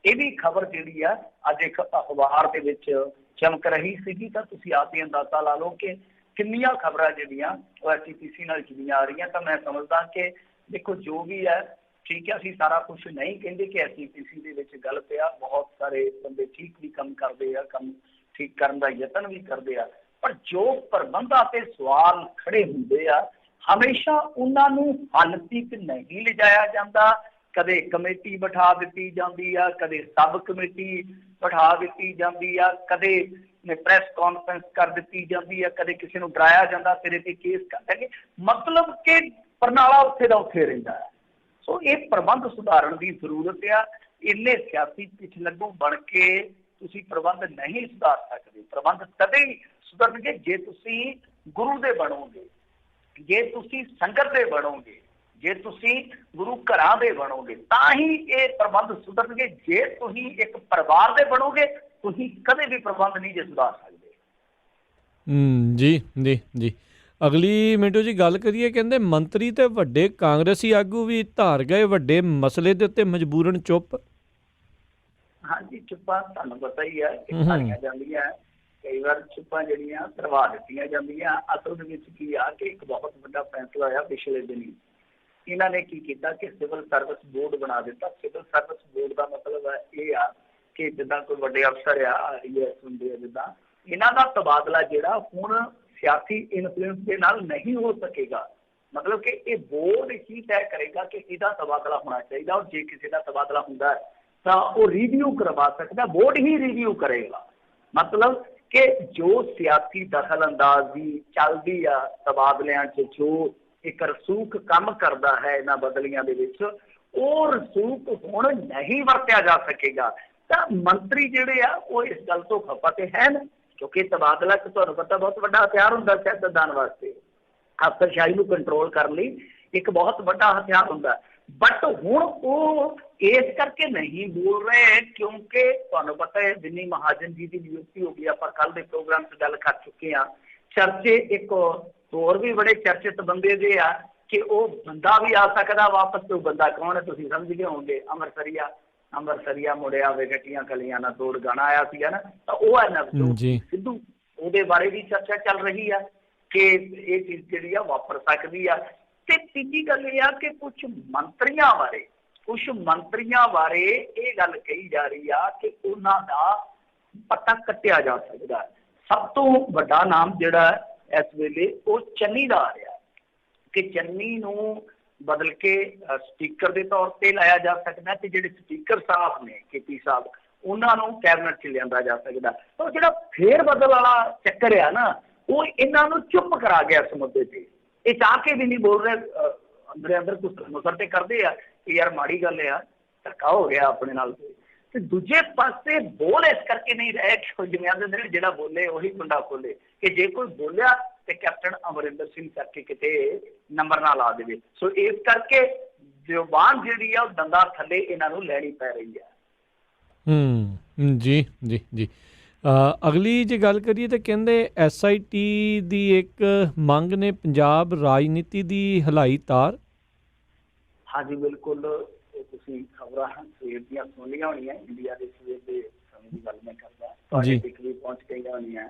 ਇਹ ਵੀ ਖਬਰ ਜਿਹੜੀ ਆ ਅੱਜ ਇੱਕ ਅਖਬਾਰ ਦੇ ਵਿੱਚ ਚਮਕ ਰਹੀ ਸੀਗੀ। ਤਾਂ ਤੁਸੀਂ ਆਪ ਹੀ ਅੰਦਾਜ਼ਾ ਲਾ ਲਓ ਕਿ ਕਿੰਨੀਆਂ ਖਬਰਾਂ ਜਿਹੜੀਆਂ ਉਹ ਐਸਜੀਪੀਸੀ ਨਾਲ ਜੁੜੀਆਂ ਆ ਰਹੀਆਂ। ਤਾਂ ਮੈਂ ਸਮਝਦਾ ਕਿ ਦੇਖੋ ਜੋ ਵੀ ਹੈ ਠੀਕ ਹੈ, ਅਸੀਂ ਸਾਰਾ ਕੁਛ ਨਹੀਂ ਕਹਿੰਦੇ ਕਿ ਐਸਜੀਪੀਸੀ ਦੇ ਵਿੱਚ ਗੱਲ ਪਿਆ, ਬਹੁਤ ਸਾਰੇ ਬੰਦੇ ਠੀਕ ਵੀ ਕੰਮ ਕਰਦੇ ਆ, ਕੰਮ ਠੀਕ ਕਰਨ ਦਾ ਯਤਨ ਵੀ ਕਰਦੇ ਆ, ਪਰ ਜੋ ਪ੍ਰਬੰਧਾਂ ਤੇ ਸਵਾਲ ਖੜੇ ਹੁੰਦੇ ਆ ਹਮੇਸ਼ਾ ਉਹਨਾਂ ਨੂੰ ਹੱਲ ਤੱਕ ਨਹੀਂ ਲਿਜਾਇਆ ਜਾਂਦਾ। ਕਦੇ ਕਮੇਟੀ ਬਿਠਾ ਦਿੱਤੀ ਜਾਂਦੀ ਆ, ਕਦੇ ਸਬ ਕਮੇਟੀ ਬਿਠਾ ਦਿੱਤੀ ਜਾਂਦੀ ਆ, ਕਦੇ ਪ੍ਰੈਸ ਕਾਨਫਰੰਸ ਕਰ ਦਿੱਤੀ ਜਾਂਦੀ ਆ, ਕਦੇ ਕਿਸੇ ਨੂੰ ਡਰਾਇਆ ਜਾਂਦਾ ਤੇਰੇ ਤੇ ਕੇਸ ਕਰ ਦੇਣਗੇ, ਮਤਲਬ ਕਿ ਪਰਨਾਲਾ ਉੱਥੇ ਦਾ ਉੱਥੇ ਰਹਿੰਦਾ ਹੈ। ਸੋ ਇਹ ਪ੍ਰਬੰਧ ਸੁਧਾਰਨ ਦੀ ਜ਼ਰੂਰਤ ਆ। ਇੰਨੇ ਸਿਆਸੀ ਪਿਛਲੱਗੂ ਬਣ ਕੇ ਤੁਸੀਂ ਪ੍ਰਬੰਧ ਨਹੀਂ ਸੁਧਾਰ ਸਕਦੇ। ਪ੍ਰਬੰਧ ਤਦੇ ਹੀ ਸੁਧਰਨਗੇ ਜੇ ਤੁਸੀਂ ਗੁਰੂ ਦੇ ਬਣੋਗੇ, ਜੇ ਤੁਸੀਂ ਸੰਗਤ ਦੇ ਬਣੋਗੇ, ਜੇ ਤੁਸੀਂ ਗੁਰੂ ਘਰਾਂ ਦੇ ਬਣੋਗੇ, ਤਾਂ ਹੀ ਇਹ ਪ੍ਰਬੰਧ ਸੁਧਰਨਗੇ। ਜੇ ਤੁਸੀਂ ਇੱਕ ਪਰਿਵਾਰ ਦੇ ਬਣੋਗੇ ਤੁਸੀਂ ਕਦੇ ਵੀ ਪ੍ਰਬੰਧ ਨਹੀਂ ਜੇ ਸੁਧਾਰ ਸਕਦੇ। ਜੀ ਜੀ ਜੀ। ਅਗਲੀ ਮਿੰਟੂ ਜੀ ਗੱਲ ਕਰੀਏ, ਕਹਿੰਦੇ ਮੰਤਰੀ ਤੇ ਵੱਡੇ ਕਾਂਗਰਸੀ ਆਗੂ ਵੀ ਧਾਰ ਗਏ, ਵੱਡੇ ਮਸਲੇ ਦੇ ਉੱਤੇ ਮਜਬੂਰਨ ਚੁੱਪ। ਹਾਂਜੀ, ਚੁੱਪਾਂ ਤੁਹਾਨੂੰ ਪਤਾ ਹੀ ਹੈ ਕਿ ਧਾਰੀਆਂ ਜਾਂਦੀਆਂ, ਕਈ ਵਾਰ ਚੁੱਪਾਂ ਜਿਹੜੀਆਂ ਕਰਵਾ ਦਿੱਤੀਆਂ ਜਾਂਦੀਆਂ। ਅਸਲ ਦੇ ਵਿੱਚ ਕੀ ਆ ਕਿ ਇੱਕ ਬਹੁਤ ਵੱਡਾ ਫੈਸਲਾ ਹੋਇਆ ਪਿਛਲੇ ਦਿਨੀ। ਇਹਨਾਂ ਨੇ ਕੀ ਕੀਤਾ ਕਿ ਸਿਵਲ ਸਰਵਿਸ ਬੋਰਡ ਬਣਾ ਦਿੱਤਾ। ਸਿਵਲ ਸਰਵਿਸ ਬੋਰਡ ਦਾ ਮਤਲਬ ਇਹ ਆ ਕਿ ਜਿੱਦਾਂ ਕੋਈ ਵੱਡੇ ਅਫਸਰ ਆ, IAS ਹੁੰਦੇ ਆ, ਜਿੱਦਾਂ ਇਹਨਾਂ ਦਾ ਤਬਾਦਲਾ ਜਿਹੜਾ ਹੁਣ ਸਿਆਸੀ ਇਨਫਲੂਐਂਸ ਦੇ ਨਾਲ ਨਹੀਂ ਹੋ ਸਕੇਗਾ। ਮਤਲਬ ਕਿ ਇਹ ਬੋਰਡ ਹੀ ਤੈਅ ਕਰੇਗਾ ਕਿ ਇਹਦਾ ਤਬਾਦਲਾ ਹੋਣਾ ਚਾਹੀਦਾ, ਔਰ ਜੇ ਕਿਸੇ ਦਾ ਤਬਾਦਲਾ ਹੁੰਦਾ ਹੈ ਤਾਂ ਉਹ ਰਿਵਿਊ ਕਰਵਾ ਸਕਦਾ, ਬੋਰਡ ਹੀ ਰਿਵਿਊ ਕਰੇਗਾ। ਮਤਲਬ ਕਿ ਜੋ ਸਿਆਸੀ ਦਖਲ ਅੰਦਾਜ਼ੀ ਚੱਲਦੀ ਆ ਤਬਾਦਲਿਆਂ 'ਚ, ਜੋ ਇੱਕ ਰਸੂਖ ਕੰਮ ਕਰਦਾ ਹੈ ਇਹਨਾਂ ਬਦਲੀਆਂ ਦੇ ਵਿੱਚ, ਉਹ ਰਸੂਖ ਹੁਣ ਨਹੀਂ ਵਰਤਿਆ ਜਾ ਸਕੇਗਾ। ਤਾਂ ਮੰਤਰੀ ਜਿਹੜੇ ਆ ਉਹ ਇਸ ਗੱਲ ਤੋਂ ਖਪਾ ਤੇ ਹਨ, ਕਿਉਂਕਿ ਤਬਾਦਲਾ 'ਚ ਤੁਹਾਨੂੰ ਪਤਾ ਬਹੁਤ ਵੱਡਾ ਹਥਿਆਰ ਹੁੰਦਾ ਸਿਆਸਤਦਾਨ ਵਾਸਤੇ। ਅਫਸਰਸ਼ਾਹੀ ਨੂੰ ਕੰਟਰੋਲ ਕਰਨ ਲਈ ਇੱਕ ਬਹੁਤ ਵੱਡਾ ਹਥਿਆਰ ਹੁੰਦਾ। ਬਟ ਹੁਣ ਉਹ ਇਸ ਕਰਕੇ ਨਹੀਂ ਬੋਲ ਰਹੇ ਕਿਉਂਕਿ ਤੁਹਾਨੂੰ ਪਤਾ ਹੈ ਦਿੱਲੀ ਮਹਾਜਨ ਜੀ ਦੀ ਨਿਯੁਕਤੀ ਹੋ ਗਈ। ਆਪਾਂ ਕੱਲ੍ਹ ਦੇ ਪ੍ਰੋਗਰਾਮ 'ਚ ਗੱਲ ਕਰ ਚੁੱਕੇ ਹਾਂ। ਚਰਚੇ ਇੱਕ ਹੋਰ ਵੀ ਬੜੇ ਚਰਚਿਤ ਬੰਦੇ ਦੇ ਆ ਕਿ ਉਹ ਬੰਦਾ ਵੀ ਆ ਸਕਦਾ ਵਾਪਸ। ਤੇ ਉਹ ਬੰਦਾ ਕੌਣ ਹੈ ਤੁਸੀਂ ਸਮਝ ਗਏ ਹੋਣਗੇ, ਅੰਮ੍ਰਿਤਸਰੀਆ ਮੁੜਿਆ ਵੇ ਗੱਟੀਆਂ ਕਲੀਆਂ ਨਾਲ ਤੋੜ ਗਾਣਾ ਆਇਆ ਸੀਗਾ ਨਾ, ਤਾਂ ਉਹ ਹੈ ਨਵਜੋਤ ਸਿੱਧੂ। ਉਹਦੇ ਬਾਰੇ ਵੀ ਚਰਚਾ ਚੱਲ ਰਹੀ ਆ ਕਿ ਇਹ ਚੀਜ਼ ਜਿਹੜੀ ਆ ਵਾਪਰ ਸਕਦੀ ਆ। ਤੇ ਤੀਜੀ ਗੱਲ ਇਹ ਆ ਕਿ ਕੁਛ ਮੰਤਰੀਆਂ ਬਾਰੇ ਇਹ ਗੱਲ ਕਹੀ ਜਾ ਰਹੀ ਆ ਕਿ ਉਹਨਾਂ ਦਾ ਪੱਤਾ ਕੱਟਿਆ ਜਾ ਸਕਦਾ। ਸਭ ਤੋਂ ਵੱਡਾ ਨਾਮ ਜਿਹੜਾ ਇਸ ਵੇਲੇ ਉਹ ਚੰਨੀ ਦਾ ਆ ਰਿਹਾ ਕਿ ਚੰਨੀ ਨੂੰ ਬਦਲ ਕੇ ਸਪੀਕਰ ਦੇ ਤੌਰ ਤੇ ਲਾਇਆ ਜਾ ਸਕਦਾ, ਤੇ ਜਿਹੜੇ ਸਪੀਕਰ ਸਾਹਿਬ ਨੇ KP ਸਾਹਿਬ, ਉਹਨਾਂ ਨੂੰ ਕੈਬਨਿਟ 'ਚ ਲਿਆਂਦਾ ਜਾ ਸਕਦਾ। ਤਾਂ ਜਿਹੜਾ ਫੇਰ ਬਦਲ ਵਾਲਾ ਚੱਕਰ ਆ ਨਾ, ਉਹ ਇਹਨਾਂ ਨੂੰ ਚੁੱਪ ਕਰਾ ਗਿਆ ਇਸ ਮੁੱਦੇ ਤੇ। ਇਹ ਚਾਹ ਕੇ ਵੀ ਨਹੀਂ ਬੋਲ ਰਹੇ, ਅੰਦਰ ਕੁਛ ਮੁਸਰ ਤੇ ਕਰਦੇ ਆ ਕਿ ਯਾਰ ਮਾੜੀ ਗੱਲ ਆ, ਧੱਕਾ ਹੋ ਗਿਆ ਆਪਣੇ ਨਾਲ। ਤੇ ਦੂਜੇ ਪਾਸੇ ਬੋਲ ਇਸ ਕਰਕੇ ਨਹੀਂ ਰਹੇ ਕਿ ਜਿਵੇਂ ਆਂਦੇ ਜਿਹੜਾ ਬੋਲੇ ਉਹੀ ਕੁੰਡਾ ਖੋਲੇ, ਕਿ ਜੇ ਕੋਈ ਬੋਲਿਆ ਤੇ ਕੈਪਟਨ ਅਮਰਿੰਦਰ ਸਿੰਘ ਕਰਕੇ ਕਿਤੇ ਨੰਬਰ ਨਾ ਲਾ ਦੇਵੇ। ਸੋ ਇਸ ਕਰਕੇ ਜ਼ੁਬਾਨ ਜਿਹੜੀ ਆ ਉਹ ਦੰਦਾਂ ਥੱਲੇ ਇਹਨਾਂ ਨੂੰ ਲੈਣੀ ਪੈ ਰਹੀ ਆ। ਜੀ ਜੀ ਜੀ। ਅਗਲੀ ਜੇ ਗੱਲ ਕਰੀਏ ਤਾਂ ਕਹਿੰਦੇ SIT ਦੀ ਇੱਕ ਮੰਗ ਨੇ ਪੰਜਾਬ ਰਾਜਨੀਤੀ ਦੀ ਹਿਲਾਈ ਤਾਰ। ਹਾਂਜੀ ਬਿਲਕੁਲ, ਤੁਸੀਂ ਖਬਰਾਂ ਸਵੇਰ ਦੀਆਂ ਸੁਣ ਲਈਆਂ ਹੋਣੀਆਂ। ਇੰਡੀਆ ਦੇ ਸਵੇਰ ਦੇ ਸਮੇਂ ਦੀ ਗੱਲ ਮੈਂ ਕਰਦਾ, ਤੁਹਾਡੇ ਤੱਕ ਵੀ ਪਹੁੰਚ ਗਈਆਂ ਹੋਣੀਆਂ,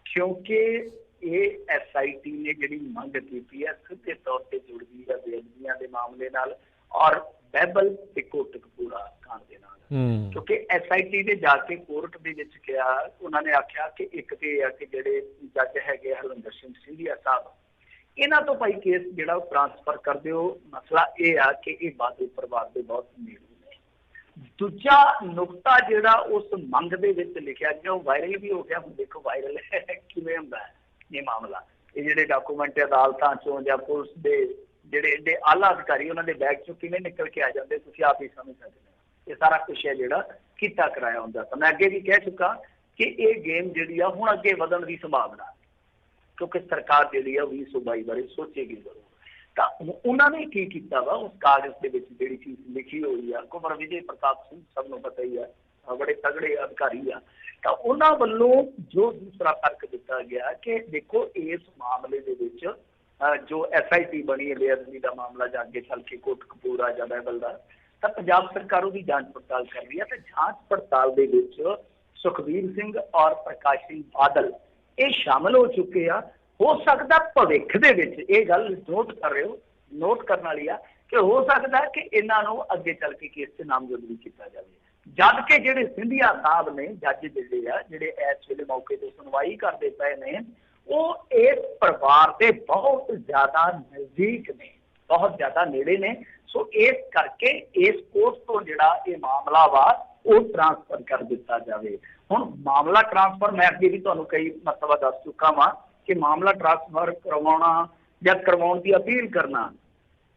ਕਿਉਂਕਿ ਇਹ SIT ਨੇ ਜਿਹੜੀ ਮੰਗ ਕੀਤੀ ਹੈ ਸਿੱਧੇ ਤੌਰ ਤੇ ਜੁੜਦੀ ਹੈ ਬੇਅਦਬੀਆਂ ਦੇ ਮਾਮਲੇ ਨਾਲ ਔਰ ਬਹਿਬਲ ਤੇ ਕੋਟਕਪੂਰਾ ਕਾਂਡ ਦੇ ਨਾਲ। ਕਿਉਂਕਿ SIT ਨੇ ਜਾ ਕੇ ਕੋਰਟ ਦੇ ਵਿੱਚ ਕਿਹਾ, ਉਹਨਾਂ ਨੇ ਆਖਿਆ ਕਿ ਇੱਕ ਤੇ ਇਹ ਆ ਕਿ ਜਿਹੜੇ ਜੱਜ ਹੈਗੇ ਹਰਵਿੰਦਰ ਸਿੰਘ ਸਿੰਧੀਆ ਸਾਹਿਬ, ਇਹਨਾਂ ਤੋਂ ਭਾਈ ਕੇਸ ਜਿਹੜਾ ਉਹ ਟ੍ਰਾਂਸਫਰ ਕਰ ਦਿਓ। ਮਸਲਾ ਇਹ ਆ ਕਿ ਇਹ ਬਾਦਲ ਪਰਿਵਾਰ ਦੇ ਬਹੁਤ ਨੇੜੇ ਨੇ। ਦੂਜਾ ਨੁਕਤਾ ਜਿਹੜਾ ਉਸ ਮੰਗ ਦੇ ਵਿੱਚ ਲਿਖਿਆ ਗਿਆ ਉਹ ਵਾਇਰਲ ਵੀ ਹੋ ਗਿਆ। ਹੁਣ ਦੇਖੋ ਵਾਇਰਲ ਕਿਵੇਂ ਹੁੰਦਾ ਹੈ ਇਹ ਮਾਮਲਾ। ਇਹ ਜਿਹੜੇ ਡਾਕੂਮੈਂਟ ਅਦਾਲਤਾਂ ਚੋਂ ਜਾਂ ਪੁਲਿਸ ਦੇ ਜਿਹੜੇ ਆਲਾ ਅਧਿਕਾਰੀ ਉਹਨਾਂ ਦੇ ਬੈਗ ਚੋਂ ਕਿਵੇਂ ਨਿਕਲ ਕੇ ਆ ਜਾਂਦੇ, ਤੁਸੀਂ ਆਪ ਹੀ ਸਮਝ ਸਕਦੇ ਹੋ। ਇਹ ਸਾਰਾ ਕੁਛ ਹੈ ਜਿਹੜਾ ਕੀਤਾ ਕਰਾਇਆ ਹੁੰਦਾ। ਤਾਂ ਮੈਂ ਅੱਗੇ ਵੀ ਕਹਿ ਚੁੱਕਾ ਕਿ ਇਹ ਗੇਮ ਜਿਹੜੀ ਆ ਹੁਣ ਅੱਗੇ ਵਧਣ ਦੀ ਸੰਭਾਵਨਾ, ਕਿਉਂਕਿ ਸਰਕਾਰ ਜਿਹੜੀ ਆ 2022 ਬਾਰੇ ਸੋਚੇਗੀ ਜ਼ਰੂਰ। ਤਾਂ ਉਹਨਾਂ ਨੇ ਕੀ ਕੀਤਾ ਵਾ ਉਸ ਕਾਗਜ਼ ਦੇ ਵਿੱਚ ਜਿਹੜੀ ਚੀਜ਼ ਲਿਖੀ ਹੋਈ ਆ, ਕੁੰਵਰ ਵਿਜੇ ਪ੍ਰਤਾਪ ਸਿੰਘ ਸਭ ਨੂੰ ਪਤਾ ਹੀ ਆ, ਬੜੇ ਤਗੜੇ ਅਧਿਕਾਰੀ ਆ। ਤਾਂ ਉਹਨਾਂ ਵੱਲੋਂ ਜੋ ਦੂਸਰਾ ਫਰਕ ਦਿੱਤਾ ਗਿਆ ਕਿ ਦੇਖੋ ਇਸ ਮਾਮਲੇ ਦੇ ਵਿੱਚ ਜੋ SIT ਬਣੀ ਹੈ ਬੇਅਦਬੀ ਦਾ ਮਾਮਲਾ ਜਾਂ ਅੱਗੇ ਚੱਲ ਕੇ ਕੋਟਕਪੂਰਾ ਜਾਂ ਬਹਿਬਲ ਦਾ, ਤਾਂ ਪੰਜਾਬ ਸਰਕਾਰ ਉਹਦੀ ਜਾਂਚ ਪੜਤਾਲ ਕਰ ਰਹੀ ਹੈ। ਤੇ ਜਾਂਚ ਪੜਤਾਲ ਦੇ ਵਿੱਚ ਸੁਖਬੀਰ ਸਿੰਘ ਔਰ ਪ੍ਰਕਾਸ਼ ਸਿੰਘ ਬਾਦਲ ਇਹ ਸ਼ਾਮਲ ਹੋ ਚੁੱਕੇ ਆ। ਹੋ ਸਕਦਾ ਭਵਿੱਖ ਦੇ ਵਿੱਚ, ਇਹ ਗੱਲ ਨੋਟ ਕਰ ਰਹੇ ਹੋ, ਨੋਟ ਕਰਨ ਵਾਲੀ ਆ, ਕਿ ਹੋ ਸਕਦਾ ਕਿ ਇਹਨਾਂ ਨੂੰ ਅੱਗੇ ਚੱਲ ਕੇ ਕੇਸ 'ਚ ਨਾਮਜ਼ਦ ਵੀ ਕੀਤਾ ਜਾਵੇ। ਜਦ ਕਿ ਜਿਹੜੇ ਸਿੰਧੀਆ ਸਾਹਿਬ ਨੇ, ਜੱਜ ਜਿਹੜੇ ਆ, ਜਿਹੜੇ ਇਸ ਵੇਲੇ ਮੌਕੇ ਤੇ ਸੁਣਵਾਈ ਕਰਦੇ ਪਏ ਨੇ, ਉਹ ਇਸ ਪਰਿਵਾਰ ਦੇ ਬਹੁਤ ਜ਼ਿਆਦਾ ਨਜ਼ਦੀਕ ਨੇ, ਬਹੁਤ ਜ਼ਿਆਦਾ ਨੇੜੇ ਨੇ। ਸੋ ਇਸ ਕਰਕੇ ਇਸ ਕੋਰਟ ਤੋਂ ਜਿਹੜਾ ਇਹ ਮਾਮਲਾ ਵਾ ਉਹ ਟ੍ਰਾਂਸਫਰ ਕਰ ਦਿੱਤਾ ਜਾਵੇ। ਹੁਣ ਮਾਮਲਾ ਟ੍ਰਾਂਸਫਰ ਮੈਂ ਅੱਗੇ ਵੀ ਤੁਹਾਨੂੰ ਕਈ ਮਰਤਬਾ ਦੱਸ ਚੁੱਕਾ ਵਾਂ ਕਿ ਮਾਮਲਾ ਟ੍ਰਾਂਸਫਰ ਕਰਵਾਉਣਾ ਜਾਂ ਕਰਵਾਉਣ ਦੀ ਅਪੀਲ ਕਰਨਾ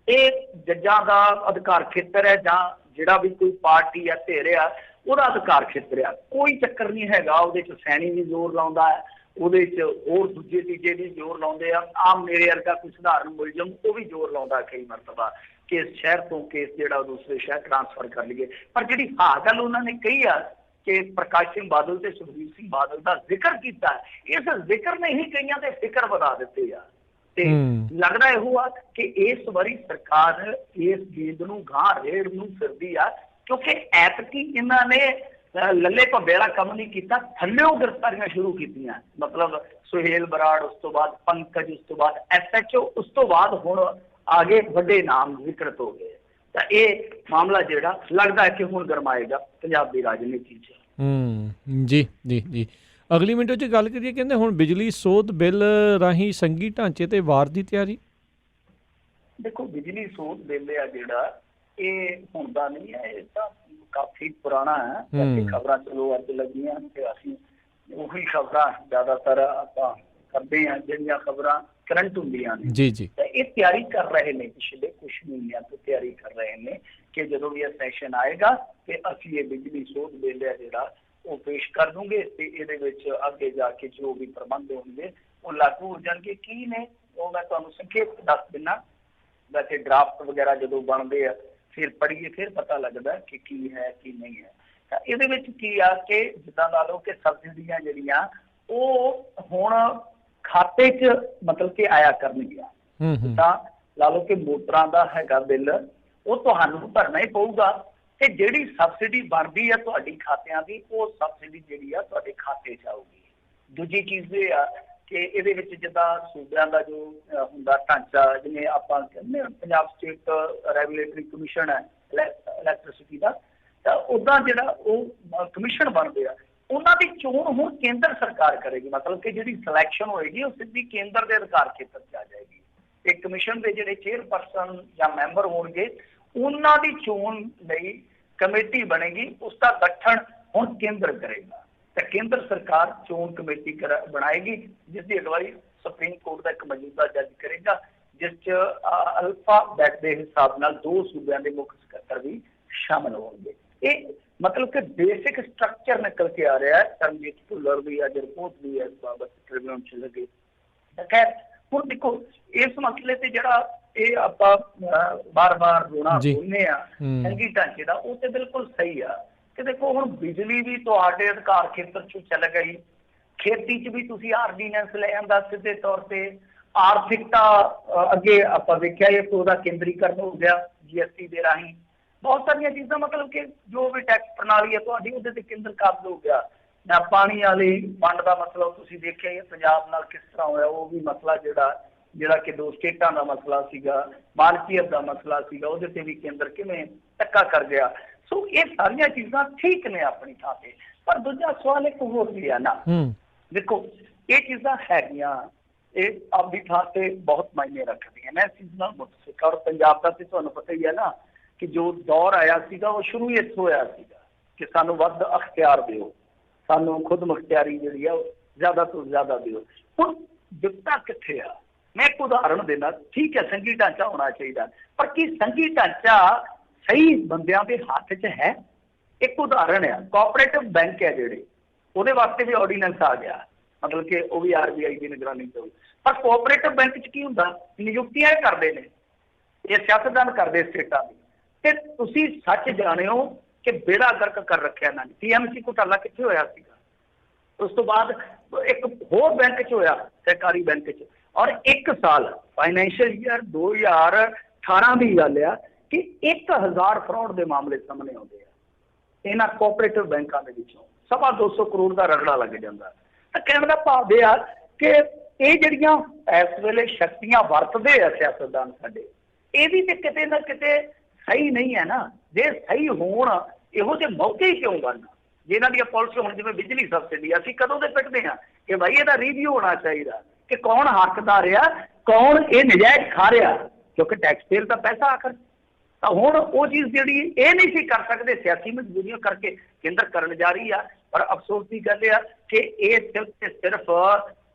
ਇਹ ਜੱਜਾਂ ਦਾ ਅਧਿਕਾਰ ਖੇਤਰ ਹੈ, ਜਾਂ ਜਿਹੜਾ ਵੀ ਕੋਈ ਪਾਰਟੀ ਆ ਧਿਰ ਆ ਉਹਦਾ ਅਧਿਕਾਰ ਖੇਤਰ ਆ। ਕੋਈ ਚੱਕਰ ਨਹੀਂ ਹੈਗਾ। ਉਹਦੇ 'ਚ ਸੈਣੀ ਵੀ ਜ਼ੋਰ ਲਾਉਂਦਾ ਹੈ, ਉਹਦੇ 'ਚ ਹੋਰ ਦੂਜੇ ਤੀਜੇ ਵੀ ਜ਼ੋਰ ਲਾਉਂਦੇ ਆ। ਆਮ ਮੇਰੇ ਵਰਗਾ ਕੋਈ ਸਧਾਰਨ ਮੁਲਜ਼ਮ ਉਹ ਵੀ ਜ਼ੋਰ ਲਾਉਂਦਾ ਕਈ ਮਰਤਬਾ ਕਿ ਇਸ ਸ਼ਹਿਰ ਤੋਂ ਕੇਸ ਜਿਹੜਾ ਦੂਸਰੇ ਸ਼ਹਿਰ ਟ੍ਰਾਂਸਫਰ ਕਰ ਲਈਏ। ਪਰ ਜਿਹੜੀ ਹਾਂ ਗੱਲ ਉਹਨਾਂ ਨੇ ਕਹੀ ਆ ਕਿ ਪ੍ਰਕਾਸ਼ ਸਿੰਘ ਬਾਦਲ ਤੇ ਸੁਖਬੀਰ ਸਿੰਘ ਬਾਦਲ ਦਾ ਜ਼ਿਕਰ ਕੀਤਾ, ਇਸ ਜ਼ਿਕਰ ਨੇ ਹੀ ਕਈਆਂ ਦੇ ਫਿਕਰ ਵਧਾ ਦਿੱਤੇ ਆ। ਤੇ ਲੱਗਦਾ ਇਹੋ ਆ ਕਿ ਇਸ ਵਾਰੀ ਸਰਕਾਰ ਇਸ ਗੇਂਦ ਨੂੰ ਗਾਂ ਰੇੜ ਨੂੰ ਫਿਰਦੀ ਆ, ਕਿਉਂਕਿ ਐਤਕੀ ਇਹਨਾਂ ਨੇ ਲੱਲੇ ਭੱਬੇ ਵਾਲਾ ਕੰਮ ਨਹੀਂ ਕੀਤਾ, ਥੱਲਿਓਂ ਗ੍ਰਿਫਤਾਰੀਆਂ ਸ਼ੁਰੂ ਕੀਤੀਆਂ। ਮਤਲਬ ਸੁਹੇਲ ਬਰਾੜ, ਉਸ ਤੋਂ ਬਾਅਦ ਪੰਕਜ, ਉਸ ਤੋਂ ਬਾਅਦ SHO, ਉਸ ਤੋਂ ਬਾਅਦ ਹੁਣ ਆਗੇ ਵੱਡੇ ਨਾਮ ਜ਼ਿਕਰਤ ਹੋ ਗਏ। ਤਾਂ ਇਹ ਮਾਮਲਾ ਜਿਹੜਾ ਲੱਗਦਾ ਹੈ ਕਿ ਹੁਣ ਗਰਮਾਏਗਾ ਪੰਜਾਬ ਦੀ ਰਾਜਨੀਤੀ 'ਚ। ਜੀ ਜੀ ਜੀ ਅਗਲੀ ਮਿੰਟ 'ਚ ਗੱਲ ਕਰੀਏ, ਕਹਿੰਦੇ ਹੁਣ ਬਿਜਲੀ ਸੋਧ ਬਿੱਲ ਰਾਹੀਂ ਸੰਘੀ ਢਾਂਚੇ ਤੇ ਵਾਰ ਦੀ ਤਿਆਰੀ। ਦੇਖੋ ਬਿਜਲੀ ਸੋਧ ਬਿੱਲ ਆ ਜਿਹੜਾ ਇਹ ਹੁਣ ਦਾ ਨਹੀਂ ਹੈ, ਇਹ ਤਾਂ ਕਾਫੀ ਪੁਰਾਣਾ ਹੈ। ਖਬਰਾਂ ਚਲੋ ਅੱਜ ਲੱਗੀਆਂ ਤੇ ਅਸੀਂ ਉਹੀ ਖਬਰਾਂ ਜ਼ਿਆਦਾਤਰ ਆਪਾਂ ਕਰਦੇ ਹਾਂ ਜਿਹੜੀਆਂ ਖਬਰਾਂ ਕਰੰਟ ਹੁੰਦੀਆਂ ਨੇ। ਜੀ ਜੀ ਇਹ ਤਿਆਰੀ ਕਰ ਰਹੇ ਨੇ, ਪਿਛਲੇ ਕੁਝ ਮਹੀਨਿਆਂ ਤੋਂ ਤਿਆਰੀ ਕਰ ਰਹੇ ਨੇ ਕਿ ਜਦੋਂ ਵੀ ਇਹ ਸੈਸ਼ਨ ਆਏਗਾ ਤੇ ਅਸੀਂ ਇਹ ਬਿਜਲੀ ਸੋਧ ਬਿੱਲ ਹੈ ਜਿਹੜਾ ਉਹ ਪੇਸ਼ ਕਰ ਦੂੰਗੇ ਤੇ ਇਹਦੇ ਵਿੱਚ ਅੱਗੇ ਜਾ ਕੇ ਜੋ ਵੀ ਪ੍ਰਬੰਧ ਹੋਣਗੇ ਉਹ ਲਾਗੂ ਹੋ ਜਾਣਗੇ। ਕੀ ਨੇ ਉਹ ਮੈਂ ਤੁਹਾਨੂੰ ਸੰਖੇਪ ਦੱਸ ਦਿੰਦਾ। ਵੈਸੇ ਡਰਾਫਟ ਵਗੈਰਾ ਜਦੋਂ ਬਣਦੇ ਆ ਫਿਰ ਪੜ੍ਹੀਏ ਫਿਰ ਪਤਾ ਲੱਗਦਾ ਕਿ ਕੀ ਹੈ ਕੀ ਨਹੀਂ ਹੈ। ਤਾਂ ਇਹਦੇ ਵਿੱਚ ਕੀ ਆ ਕਿ ਜਿੱਦਾਂ ਲਾ ਲਓ ਕਿ ਸਬਸਿਡੀਆਂ ਜਿਹੜੀਆਂ ਉਹ ਹੁਣ ਖਾਤੇ 'ਚ ਮਤਲਬ ਕਿ ਆਇਆ ਕਰਨਗੀਆਂ। ਤਾਂ ਲਾ ਲਓ ਕਿ ਮੋਟਰਾਂ ਦਾ ਹੈਗਾ ਬਿੱਲ ਉਹ ਤੁਹਾਨੂੰ ਭਰਨਾ ਹੀ ਪਊਗਾ ਤੇ ਜਿਹੜੀ ਸਬਸਿਡੀ ਬਣਦੀ ਆ ਤੁਹਾਡੀ ਖਾਤਿਆਂ ਦੀ ਉਹ ਸਬਸਿਡੀ ਜਿਹੜੀ ਆ ਤੁਹਾਡੇ ਖਾਤੇ 'ਚ ਆਊਗੀ। ਦੂਜੀ ਚੀਜ਼ ਇਹ ਆ ਕਿ ਇਹਦੇ ਵਿੱਚ ਜਿੱਦਾਂ ਸੂਬਿਆਂ ਦਾ ਜੋ ਹੁੰਦਾ ਢਾਂਚਾ, ਜਿਵੇਂ ਆਪਾਂ ਕਹਿੰਦੇ ਪੰਜਾਬ ਸਟੇਟ ਰੈਗੂਲੇਟਰੀ ਕਮਿਸ਼ਨ ਹੈ ਇਲੈਕਟ੍ਰਿਸਿਟੀ ਦਾ, ਤਾਂ ਉੱਦਾਂ ਜਿਹੜਾ ਉਹ ਕਮਿਸ਼ਨ ਬਣਦੇ ਆ ਉਹਨਾਂ ਦੀ ਚੋਣ ਹੁਣ ਕੇਂਦਰ ਸਰਕਾਰ ਕਰੇਗੀ। ਮਤਲਬ ਕਿ ਜਿਹੜੀ ਸਿਲੈਕਸ਼ਨ ਹੋਏਗੀ ਉਹ ਸਿੱਧੀ ਕੇਂਦਰ ਦੇ ਅਧਿਕਾਰ ਖੇਤਰ 'ਚ ਆ ਜਾਏਗੀ। ਤੇ ਕਮਿਸ਼ਨ ਦੇ ਜਿਹੜੇ ਚੇਅਰਪਰਸਨ ਜਾਂ ਮੈਂਬਰ ਹੋਣਗੇ ਉਹਨਾਂ ਦੀ ਚੋਣ ਲਈ ਕਮੇਟੀ ਬਣੇਗੀ, ਉਸ ਦਾ ਗਠਨ ਹੁਣ ਕੇਂਦਰ ਕਰੇਗਾ। ਤਾਂ ਕੇਂਦਰ ਸਰਕਾਰ ਚੋਣ ਕਮੇਟੀ ਬਣਾਏਗੀ ਜਿਸ ਦੀ ਅਗਵਾਈ ਸੁਪਰੀਮ ਕੋਰਟ ਦਾ ਇੱਕ ਮੌਜੂਦਾ ਜੱਜ ਕਰੇਗਾ, ਜਿਸ 'ਚ ਅਲਫਾਬੈਟ ਦੇ ਹਿਸਾਬ ਨਾਲ 2 ਸੂਬਿਆਂ ਦੇ ਮੁੱਖ ਸਕੱਤਰ ਵੀ ਸ਼ਾਮਲ ਹੋਣਗੇ। ਇਹ ਮਤਲਬ ਕਿ ਬੇਸਿਕ ਸਟਰਕਚਰ ਨਿਕਲ ਕੇ ਆ ਰਿਹਾ ਹੈ। ਸਰਨਜੀਤ ਭੁੱਲਰ ਦੀ ਅੱਜ ਰਿਪੋਰਟ ਵੀ ਹੈ ਇਸ ਬਾਬਤ ਟ੍ਰਿਬਿਊਨ 'ਚ ਲੱਗੇ। ਖੈਰ ਹੁਣ ਦੇਖੋ ਇਸ ਮਸਲੇ ਤੇ ਜਿਹੜਾ ਇਹ ਆਪਾਂ ਬਾਰ-ਬਾਰ ਰੋਣਾ ਬੋਲਦੇ ਆ ਸੰਘੀ ਢਾਂਚੇ ਦਾ, ਉਹ ਤੇ ਬਿਲਕੁਲ ਸਹੀ ਆ ਕਿ ਦੇਖੋ ਹੁਣ ਬਿਜਲੀ ਵੀ ਤੁਹਾਡੇ ਅਧਿਕਾਰ ਖੇਤਰ 'ਚ ਚੱਲ ਗਈ, ਖੇਤੀ 'ਚ ਵੀ ਤੁਸੀਂ ਆਰਡੀਨੈਂਸ ਲੈ ਆਂਦਾ ਸਿੱਧੇ ਤੌਰ ਤੇ, ਆਰਥਿਕਤਾ ਅੱਗੇ ਆਪਾਂ ਵੇਖਿਆ ਇਹ ਉਹਦਾ ਕੇਂਦਰੀਕਰਨ ਹੋ ਗਿਆ GST ਦੇ ਰਾਹੀਂ। ਬਹੁਤ ਸਾਰੀਆਂ ਚੀਜ਼ਾਂ ਮਤਲਬ ਕਿ ਜੋ ਵੀ ਟੈਕਸ ਪ੍ਰਣਾਲੀ ਹੈ ਤੁਹਾਡੀ ਉਹਦੇ ਤੇ ਕੇਂਦਰ ਕਾਬਜ਼ ਹੋ ਗਿਆ। ਜਾਂ ਪਾਣੀ ਵਾਲੀ ਵੰਡ ਦਾ ਮਸਲਾ ਤੁਸੀਂ ਦੇਖਿਆ ਹੀ ਪੰਜਾਬ ਨਾਲ ਕਿਸ ਤਰ੍ਹਾਂ ਹੋਇਆ, ਉਹ ਵੀ ਮਸਲਾ ਜਿਹੜਾ ਕਿ 2 ਸਟੇਟਾਂ ਦਾ ਮਸਲਾ ਸੀਗਾ, ਮਾਲਕੀਅਤ ਦਾ ਮਸਲਾ ਸੀਗਾ, ਉਹਦੇ ਤੇ ਵੀ ਕੇਂਦਰ ਕਿਵੇਂ ਧੱਕਾ ਕਰ ਗਿਆ। ਸੋ ਇਹ ਸਾਰੀਆਂ ਚੀਜ਼ਾਂ ਠੀਕ ਨੇ ਆਪਣੀ ਥਾਂ ਤੇ, ਪਰ ਦੂਜਾ ਸਵਾਲ ਇੱਕ ਹੋਰ ਵੀ ਆ ਨਾ। ਦੇਖੋ ਇਹ ਚੀਜ਼ਾਂ ਹੈਗੀਆਂ, ਇਹ ਆਪਣੀ ਥਾਂ ਤੇ ਬਹੁਤ ਮਾਇਨੇ ਰੱਖਦੀਆਂ ਨੇ। ਇਸ ਚੀਜ਼ ਨਾਲ ਮੁਤਫਿਕ ਔਰ ਪੰਜਾਬ ਦਾ ਤੇ ਤੁਹਾਨੂੰ ਪਤਾ ਹੀ ਹੈ ਨਾ ਕਿ ਜੋ ਦੌਰ ਆਇਆ ਸੀਗਾ ਉਹ ਸ਼ੁਰੂ ਹੀ ਇੱਥੋਂ ਹੋਇਆ ਸੀਗਾ ਕਿ ਸਾਨੂੰ ਵੱਧ ਅਖਤਿਆਰ ਦਿਓ, ਸਾਨੂੰ ਖੁਦ ਮੁਖਤਿਆਰੀ ਜਿਹੜੀ ਆ ਉਹ ਜ਼ਿਆਦਾ ਤੋਂ ਜ਼ਿਆਦਾ ਦਿਓ। ਹੁਣ ਦਿੱਤਾ ਕਿੱਥੇ ਆ? ਮੈਂ ਇੱਕ ਉਦਾਹਰਣ ਦੇਣਾ। ਠੀਕ ਹੈ ਸੰਘੀ ਢਾਂਚਾ ਹੋਣਾ ਚਾਹੀਦਾ, ਪਰ ਕੀ ਸੰਘੀ ਢਾਂਚਾ ਸਹੀ ਬੰਦਿਆਂ ਦੇ ਹੱਥ 'ਚ ਹੈ? ਇੱਕ ਉਦਾਹਰਣ ਆ ਕੋਆਪਰੇਟਿਵ ਬੈਂਕ ਹੈ ਜਿਹੜੇ, ਉਹਦੇ ਵਾਸਤੇ ਵੀ ਆਰਡੀਨੈਂਸ ਆ ਗਿਆ, ਮਤਲਬ ਕਿ ਉਹ ਵੀ RBI ਦੀ ਨਿਗਰਾਨੀ ਤੋਂ। ਪਰ ਕੋਆਪਰੇਟਿਵ ਬੈਂਕ 'ਚ ਕੀ ਹੁੰਦਾ? ਨਿਯੁਕਤੀਆਂ ਇਹ ਕਰਦੇ ਨੇ, ਇਹ ਸਿਆਸਤਦਾਨ ਕਰਦੇ ਸਟੇਟਾਂ ਦੀ। ਤੇ ਤੁਸੀਂ ਸੱਚ ਜਾਣਿਓ ਕਿ ਬੇੜਾ ਗਰਕ ਕਰ ਰੱਖਿਆ ਇਹਨਾਂ ਨੇ। TMC ਘੁਟਾਲਾ ਕਿੱਥੇ ਹੋਇਆ ਸੀਗਾ? ਉਸ ਤੋਂ ਬਾਅਦ ਇੱਕ ਹੋਰ ਬੈਂਕ 'ਚ ਹੋਇਆ, ਸਰਕਾਰੀ ਬੈਂਕ 'ਚ। ਔਰ 1 ਸਾਲ ਫਾਈਨੈਂਸ਼ੀਅਲ ਈਅਰ 2018 ਦੀ ਗੱਲ ਆ ਕਿ 1000 ਫਰਾਡ ਦੇ ਮਾਮਲੇ ਸਾਹਮਣੇ ਆਉਂਦੇ ਆ ਇਹਨਾਂ ਕੋਆਪਰੇਟਿਵ ਬੈਂਕਾਂ ਦੇ ਵਿੱਚੋਂ। 250 ਕਰੋੜ ਦਾ ਰਗੜਾ ਲੱਗ ਜਾਂਦਾ। ਤਾਂ ਕਹਿਣ ਦਾ ਭਾਵ ਇਹ ਆ ਕਿ ਇਹ ਜਿਹੜੀਆਂ ਇਸ ਵੇਲੇ ਸ਼ਕਤੀਆਂ ਵਰਤਦੇ ਆ ਸਿਆਸਤਦਾਨ ਸਾਡੇ, ਇਹ ਵੀ ਤੇ ਕਿਤੇ ਨਾ ਕਿਤੇ ਸਹੀ ਨਹੀਂ ਹੈ ਨਾ। ਜੇ ਸਹੀ ਹੋਣ ਇਹੋ ਜਿਹੇ ਮੌਕੇ ਹੀ ਕਿਉਂ ਬਣਨ? ਜੇ ਇਹਨਾਂ ਦੀਆਂ ਪਾਲਿਸੀ ਹੁਣ ਜਿਵੇਂ ਬਿਜਲੀ ਸਬਸਿਡੀ, ਅਸੀਂ ਕਦੋਂ ਦੇ ਪਿੱਟਦੇ ਹਾਂ ਕਿ ਭਾਈ ਇਹਦਾ ਰਿਵਿਊ ਹੋਣਾ ਚਾਹੀਦਾ, ਕਿ ਕੌਣ ਹੱਕਦਾਰ ਆ, ਕੌਣ ਇਹ ਨਜਾਇਜ਼ ਖਾ ਰਿਹਾ, ਕਿਉਂਕਿ ਟੈਕਸ ਪੇਅਰ ਦਾ ਪੈਸਾ ਆਖਰ। ਤਾਂ ਹੁਣ ਉਹ ਚੀਜ਼ ਜਿਹੜੀ ਇਹ ਨਹੀਂ ਸੀ ਕਰ ਸਕਦੇ, ਸਿਆਸੀ ਮਜਬੂਰੀਆਂ ਕਰਕੇ ਕੇਂਦਰ ਕਰਨ ਜਾ ਰਹੀ ਆ। ਪਰ ਅਫਸੋਸ ਦੀ ਗੱਲ ਆ ਕਿ ਇਹ ਸਿਰਫ ਤੇ ਸਿਰਫ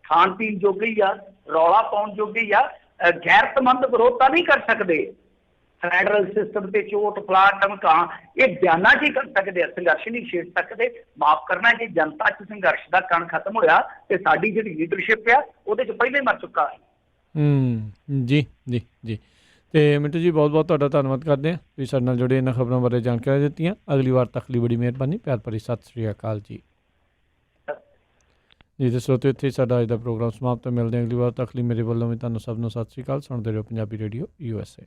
ਖਾਣ ਪੀਣ ਜੋਗੀ ਆ, ਰੌਲਾ ਪਾਉਣ ਜੋਗੀ ਆ। ਗੈਰਤਮੰਦ ਵਿਰੋਧ ਤਾਂ ਨਹੀਂ ਕਰ ਸਕਦੇ, ਫੈਡਰਲ ਸਿਸਟਮ ਤੇ ਚੋਟ ਫਲਾਟ ਧਮਕਾਂ ਇਹ ਬਿਆਨਾਂ 'ਚ ਹੀ ਕਰ ਸਕਦੇ ਆ, ਸੰਘਰਸ਼ ਨਹੀਂ ਛੇੜ ਸਕਦੇ। ਮਾਫ ਕਰਨਾ, ਜੇ ਜਨਤਾ 'ਚ ਸੰਘਰਸ਼ ਦਾ ਕਣ ਖਤਮ ਹੋਇਆ ਤੇ ਸਾਡੀ ਜਿਹੜੀ ਲੀਡਰਸ਼ਿਪ ਆ ਉਹਦੇ 'ਚ ਪਹਿਲਾਂ ਹੀ ਮਰ ਚੁੱਕਾ ਹੈ। ਜੀ ਜੀ ਜੀ। ਤੇ ਮਿੰਟੂ ਜੀ ਬਹੁਤ ਬਹੁਤ ਤੁਹਾਡਾ ਧੰਨਵਾਦ ਕਰਦੇ ਹਾਂ, ਤੁਸੀਂ ਸਾਡੇ ਨਾਲ ਜੁੜੇ, ਇਹਨਾਂ ਖਬਰਾਂ ਬਾਰੇ ਜਾਣਕਾਰੀ ਦਿੱਤੀਆਂ। ਅਗਲੀ ਵਾਰ ਤੱਕ ਲਈ ਬੜੀ ਮਿਹਰਬਾਨੀ, ਪਿਆਰ ਭਰੀ ਸਤਿ ਸ਼੍ਰੀ ਅਕਾਲ ਜੀ। ਜੀ ਤੇ ਸਰੋਤਿਓ, ਇੱਥੇ ਸਾਡਾ ਅੱਜ ਦਾ ਪ੍ਰੋਗਰਾਮ ਸਮਾਪਤ। ਮਿਲਦੇ ਹਾਂ ਅਗਲੀ ਵਾਰ ਤੱਕ ਲਈ। ਮੇਰੇ ਵੱਲੋਂ ਵੀ ਤੁਹਾਨੂੰ ਸਭ ਨੂੰ ਸਤਿ ਸ਼੍ਰੀ ਅਕਾਲ। ਸੁਣਦੇ ਰਹੋ ਪੰਜਾਬੀ ਰੇਡੀਓ USA।